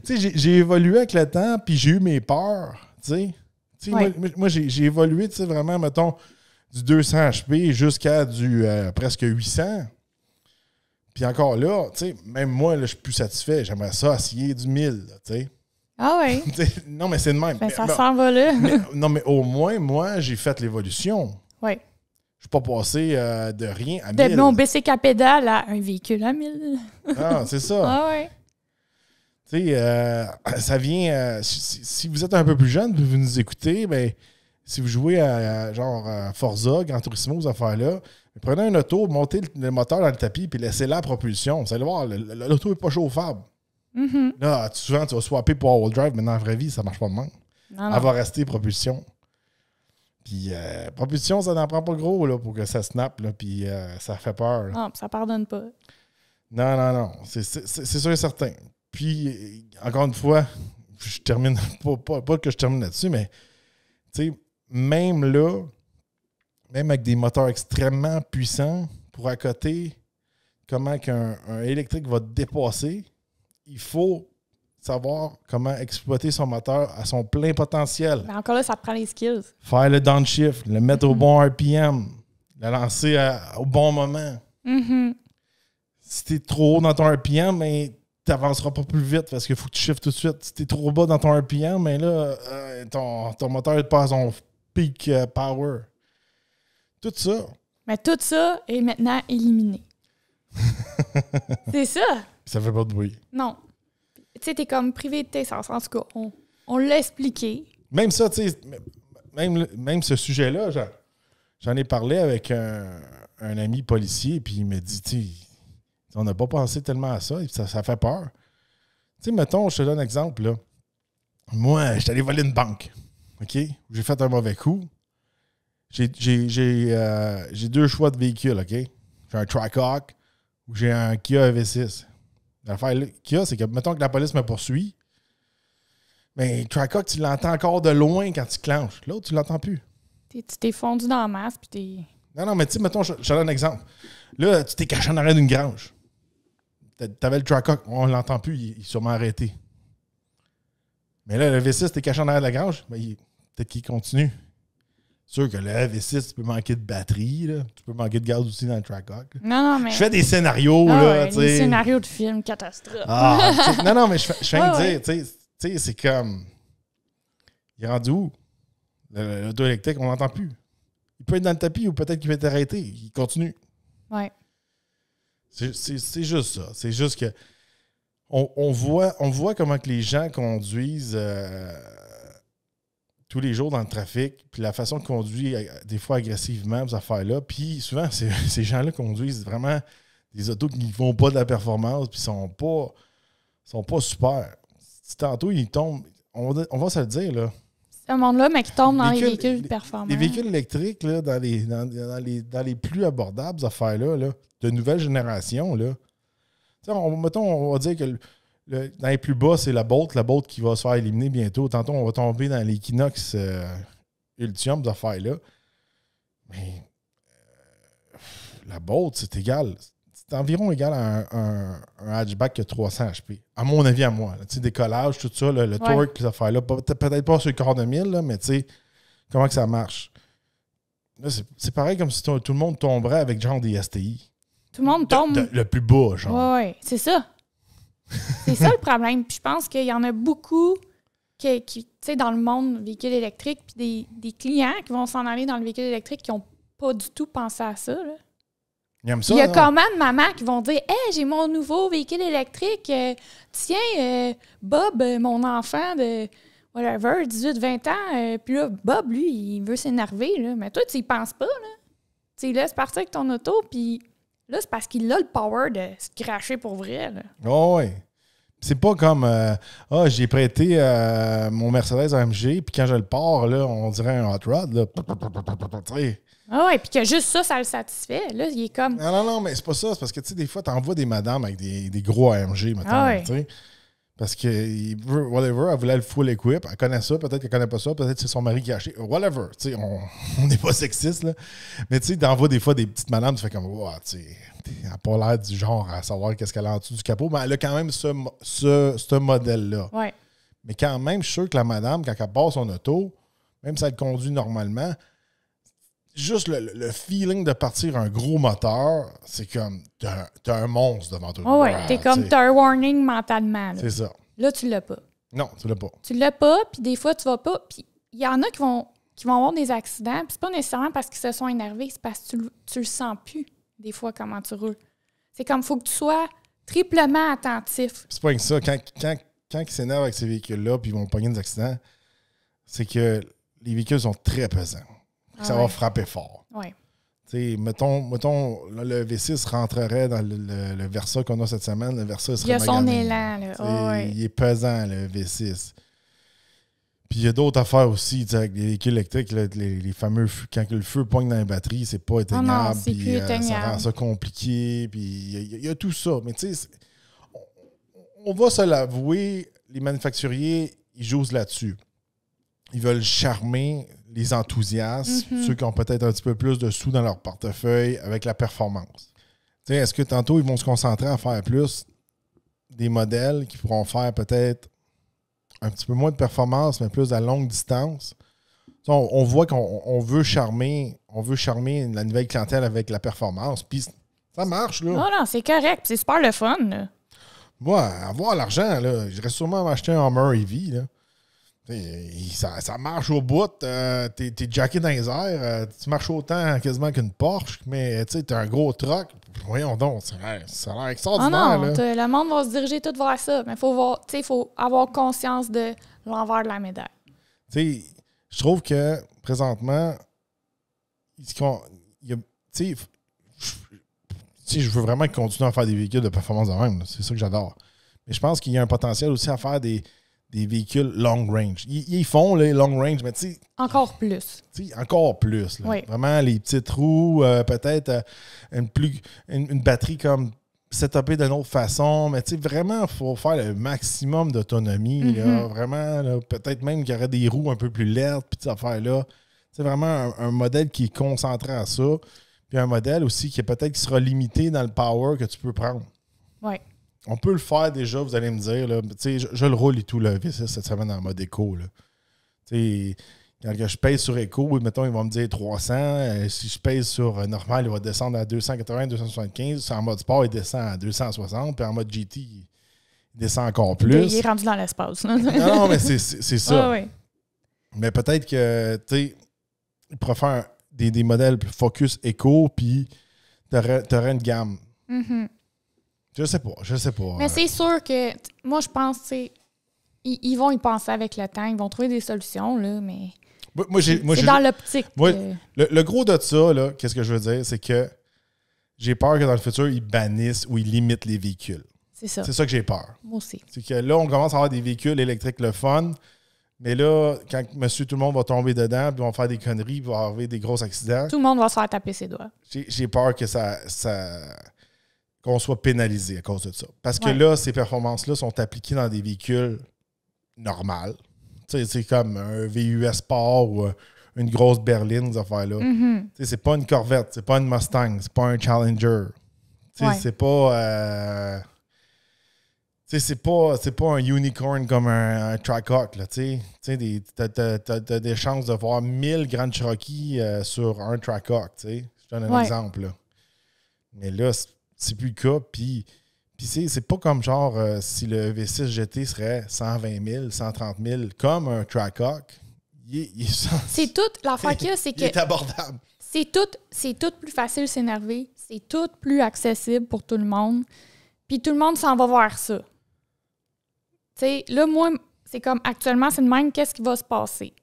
Tu sais, j'ai évolué avec le temps, puis j'ai eu mes peurs. Tu sais, ouais. Moi j'ai évolué, tu sais, vraiment, mettons, du 200 HP jusqu'à du presque 800. Puis encore là, tu sais, même moi, là, je suis plus satisfait. J'aimerais ça essayer du 1000, tu sais. Ah oui? Non, mais c'est le même. Ben, ça s'en va là. Non, mais au moins, moi, j'ai fait l'évolution. Oui. Je suis pas passé de rien à De 1000. mon bicycle à pédale à un véhicule à 1000. Ah, c'est ça. Ah ouais. Tu sais, ça vient... si vous êtes un peu plus jeune, puis vous nous écoutez, ben, si vous jouez à Forza, Gran Turismo, ces affaires-là, prenez un auto, montez le moteur dans le tapis, puis laissez-la la propulsion. Vous allez voir, l'auto n'est pas chauffable. Mm-hmm. Là, souvent, tu vas swapper pour all-wheel drive, mais dans la vraie vie, ça marche pas de même. Non, Elle va rester propulsion. Puis propulsion, ça n'en prend pas gros là, pour que ça snap, là, puis ça fait peur. Là. Non, ça pardonne pas. Non. C'est sûr et certain. Puis, encore une fois, je termine, pas que je termine là-dessus, mais tu sais, même là, même avec des moteurs extrêmement puissants, pour accoter comment qu'un électrique va te dépasser, il faut savoir comment exploiter son moteur à son plein potentiel. Mais encore là, ça prend les skills. Faire le downshift, le mettre au bon RPM, le lancer au bon moment. Mm-hmm. Si t'es trop haut dans ton RPM, ben, t'avanceras pas plus vite parce qu'il faut que tu shiftes tout de suite. Si t'es trop bas dans ton RPM, ben là, ton moteur n'est pas à son peak power. Tout ça. Mais tout ça est maintenant éliminé. C'est ça. Ça fait pas de bruit. Non. Tu sais, t'es comme privé de tes sens. En tout cas, on l'a expliqué. Même ça, tu sais, même ce sujet-là, j'en ai parlé avec un ami policier, puis il me dit, tu sais, on n'a pas pensé tellement à ça, et ça fait peur. Tu sais, mettons, je te donne un exemple, là. Moi, je suis allé voler une banque, OK? J'ai fait un mauvais coup. J'ai deux choix de véhicules, OK? J'ai un Trackhawk ou j'ai un Kia EV6. L'affaire Kia, c'est que, mettons que la police me poursuit, mais Trackhawk, tu l'entends encore de loin quand tu clenches. L'autre, tu l'entends plus. Tu t'es fondu dans la masse, puis t'es... Non, mais tu sais, mettons, je te donne un exemple. Là, tu t'es caché en arrière d'une grange. T'avais le Trackhawk, on ne l'entend plus, il est sûrement arrêté. Mais là, le V6, t'es caché en arrière de la grange, ben, peut-être qu'il continue. C'est sûr que le V6, tu peux manquer de batterie, là. Tu peux manquer de gaz aussi dans le Trackhawk. Non, mais... Je fais des scénarios, là, tu sais. Des scénarios de films catastrophes. Non, mais je viens de dire, tu sais, c'est comme... Il est rendu où? L'auto électrique, on l'entend plus. Il peut être dans le tapis ou peut-être qu'il va être arrêté. Il continue. Ouais. C'est juste ça. C'est juste que on voit comment que les gens conduisent tous les jours dans le trafic, puis la façon de conduire des fois agressivement, ces affaires-là. Puis souvent, ces gens-là conduisent vraiment des autos qui ne font pas de la performance, puis sont pas super. Si tantôt, ils tombent, on va se le dire, là. Ce monde-là, mais qui tombe dans les véhicules performants. Les véhicules électriques, là, dans les plus abordables, ces affaires-là, là, de nouvelle génération, là. Mettons, on va dire que dans les plus bas, c'est la Bolt qui va se faire éliminer bientôt. Tantôt, on va tomber dans l'Equinox Ultium, ces affaires-là. Mais la Bolt, c'est égal. C'est environ égal à un hatchback qui a 300 HP. À mon avis, à moi. Tu sais, décollage, tout ça, le torque, ces affaires-là. Peut-être pas sur le quart de mille, là, mais tu sais, comment que ça marche? Là, c'est pareil comme si tout le monde tomberait avec genre des STI. Tout le monde tombe. Le plus bas, genre. Oui, c'est ça. C'est ça le problème. Puis je pense qu'il y en a beaucoup qui tu sais, dans le monde véhicule électrique, puis des clients qui vont s'en aller dans le véhicule électrique qui n'ont pas du tout pensé à ça, là. Il y a combien de mamans qui vont dire « Hey, j'ai mon nouveau véhicule électrique. Tiens, Bob, mon enfant de whatever, 18-20 ans. Puis là, Bob, lui, il veut s'énerver. Là. Mais toi, tu y penses pas. Là. Tu laisses partir avec ton auto, puis là, c'est parce qu'il a le power de se cracher pour vrai. Là. Oh, oui. C'est pas comme j'ai prêté mon Mercedes AMG, puis quand je le pars, là, on dirait un hot rod. Là. Ah ouais, puis que juste ça le satisfait. Là, il est comme... Non, mais c'est pas ça. C'est parce que, tu sais, des fois, t'envoies des madames avec des gros AMG, maintenant, tu sais. Parce que, whatever, elle voulait le full equip. Elle connaît ça, peut-être qu'elle connaît pas ça. Peut-être que c'est son mari qui a acheté. Whatever. Tu sais, on n'est pas sexiste, là. Mais, tu sais, t'envoies des fois des petites madames, tu fais comme, tu sais, elle n'a pas l'air du genre à savoir qu'est-ce qu'elle a en dessous du capot. Mais elle a quand même ce modèle-là. Ouais. Mais quand même, je suis sûr que la madame, quand elle passe son auto, même si elle conduit normalement, juste le feeling de partir un gros moteur, c'est comme t'as un monstre devant toi. Oh ouais, t'es comme t'as un warning mentalement. Là. C'est ça. Là, tu l'as pas. Non, tu l'as pas. Tu l'as pas, puis des fois, tu vas pas. Puis il y en a qui vont qui vont avoir des accidents, puis c'est pas nécessairement parce qu'ils se sont énervés, c'est parce que tu le sens plus, des fois, comment tu roules. C'est comme, il faut que tu sois triplement attentif. C'est pas que ça. Quand ils s'énervent avec ces véhicules-là, puis ils vont pogner des accidents, c'est que les véhicules sont très pesants. Ça va frapper fort. Ouais. Mettons, le V6 rentrerait dans le Versa qu'on a cette semaine. Le Versa serait il y a son magané. élan. Là. Il est pesant, le V6. Puis il y a d'autres affaires aussi, avec les véhicules électriques, là, les fameux quand le feu pogne dans les batteries, c'est pas éteignable. Non, c'est plus éteignable. Ça rend ça compliqué. Puis il y a tout ça. Mais tu sais, on va se l'avouer, les manufacturiers, ils jouent là-dessus. Ils veulent charmer les enthousiastes, ceux qui ont peut-être un petit peu plus de sous dans leur portefeuille avec la performance. Tu sais, est-ce que tantôt, ils vont se concentrer à faire plus des modèles qui pourront faire peut-être un petit peu moins de performance, mais plus à longue distance? On voit qu'on veut charmer la nouvelle clientèle avec la performance. Puis ça marche, là. Non, c'est correct. C'est super le fun, là. Moi, avoir l'argent, là, j'irais sûrement m'acheter un Hummer EV, là. Ça marche au bout. T'es jacké dans les airs. Tu marches autant quasiment qu'une Porsche, mais tu as un gros truck. Voyons donc, ça a l'air extraordinaire. Le monde va se diriger tout vers ça. Mais il faut avoir conscience de l'envers de la médaille. Je trouve que présentement, je veux vraiment qu'ils continuent à faire des véhicules de performance de même. C'est ça que j'adore. Mais je pense qu'il y a un potentiel aussi à faire des véhicules long range. Ils font les long range, mais tu sais... Encore plus. Encore plus. Là. Oui. Vraiment, les petites roues, peut-être une batterie comme setupée d'une autre façon, mais tu sais, vraiment, il faut faire le maximum d'autonomie. Là. Vraiment, là, peut-être même qu'il y aurait des roues un peu plus laides, puis ces affaires-là. C'est vraiment un modèle qui est concentré à ça, puis un modèle aussi qui sera limité dans le power que tu peux prendre. Oui. On peut le faire déjà, vous allez me dire. Là, je le roule et tout, le V6 cette semaine en mode éco. Là. Quand je pèse sur éco, mettons, ils vont me dire 300. Si je pèse sur normal, il va descendre à 280, 275. Si en mode sport, il descend à 260. Puis en mode GT, il descend encore plus. Il est rendu dans l'espace. Non, mais c'est ça. Oui. Mais peut-être que, il pourrait faire des modèles plus focus éco, puis tu aurais une gamme. Mm-hmm. Je sais pas. Mais c'est sûr que, moi, je pense que ils vont y penser avec le temps. Ils vont trouver des solutions, là, mais c'est dans l'optique. Le gros de ça, là, qu'est-ce que je veux dire, c'est que j'ai peur que dans le futur, ils bannissent ou ils limitent les véhicules. C'est ça. C'est ça que j'ai peur. Moi aussi. C'est que là, on commence à avoir des véhicules électriques le fun, mais là, quand monsieur tout le monde va tomber dedans, puis vont faire des conneries, puis va avoir des gros accidents. Tout le monde va se faire taper ses doigts. J'ai peur que qu'on soit pénalisé à cause de ça. Parce que là, ces performances-là sont appliquées dans des véhicules normaux. C'est comme un VUS Sport ou une grosse berline, ces affaires-là. Mm-hmm. C'est pas une Corvette, c'est pas une Mustang, c'est pas un Challenger. C'est pas... c'est pas un unicorn comme un Trackhawk. T'as des chances de voir 1000 Grand Cherokee sur un Trackhawk. Je donne un exemple. Là. Mais là, c'est plus le cas. Puis c'est pas comme genre si le V6 GT serait 120 000, 130 000, comme un Trackhawk. C'est tout. L'affaire qu'il y a, c'est que... Il est abordable. C'est tout plus facile de s'énerver. C'est tout plus accessible pour tout le monde. Puis tout le monde s'en va vers ça. Là, moi, c'est comme actuellement, c'est de même, qu'est-ce qui va se passer?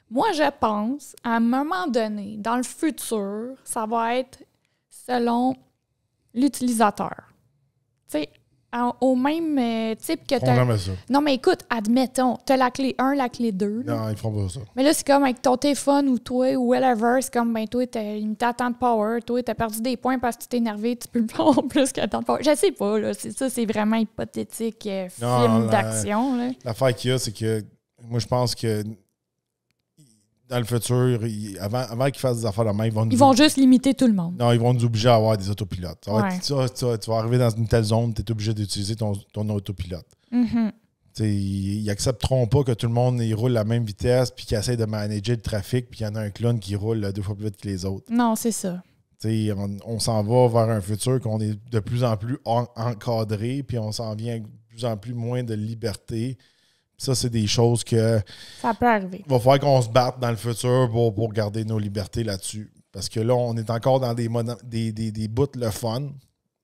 Moi, je pense, à un moment donné, dans le futur, ça va être selon l'utilisateur. Tu sais, au même type que tu as... ça. Non, mais écoute, admettons, tu as la clé 1, la clé 2. Non, ils font pas ça. Mais là, c'est comme avec ton téléphone ou toi ou whatever, c'est comme, ben toi, t'as limité à tant de power, toi, t'as perdu des points parce que tu t'es énervé, tu peux le faire plus qu'à tant de power. Je sais pas, là, c'est vraiment hypothétique, film d'action. L'affaire qu'il y a, c'est que moi, je pense que dans le futur, avant qu'ils fassent des affaires de même, ils vont juste limiter tout le monde. Non, ils vont nous obliger à avoir des autopilotes. Tu vas arriver dans une telle zone, tu es obligé d'utiliser ton autopilote. Mm-hmm. Ils n'accepteront pas que tout le monde il roule à la même vitesse puis qu'ils essaie de manager le trafic puis qu'il y en a un clone qui roule 2 fois plus vite que les autres. Non, c'est ça. On s'en va vers un futur qu'on est de plus en plus encadré puis on s'en vient de plus en plus moins de liberté. Ça, c'est des choses que... Ça peut arriver. Il va falloir qu'on se batte dans le futur pour garder nos libertés là-dessus. Parce que là, on est encore dans des bouts le fun,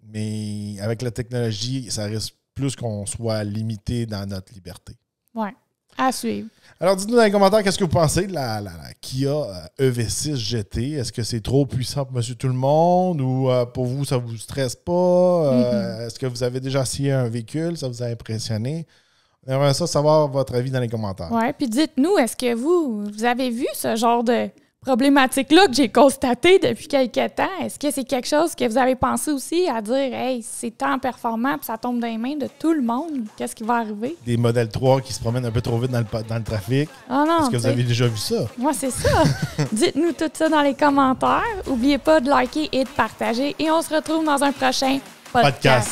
mais avec la technologie, ça risque plus qu'on soit limité dans notre liberté. Oui, à suivre. Alors, dites-nous dans les commentaires qu'est-ce que vous pensez de la Kia EV6 GT. Est-ce que c'est trop puissant pour monsieur tout le monde ou pour vous, ça ne vous stresse pas? Est-ce que vous avez déjà essayé un véhicule? Ça vous a impressionné? On aimerait ça savoir votre avis dans les commentaires. Oui, puis dites-nous, est-ce que vous avez vu ce genre de problématique-là que j'ai constaté depuis quelques temps? Est-ce que c'est quelque chose que vous avez pensé aussi à dire « Hey, c'est tant performant puis ça tombe dans les mains de tout le monde. Qu'est-ce qui va arriver? » Des modèles 3 qui se promènent un peu trop vite dans le trafic. Oh non, est-ce que vous avez déjà vu ça? Moi, c'est ça. Dites-nous tout ça dans les commentaires. N'oubliez pas de liker et de partager. Et on se retrouve dans un prochain podcast.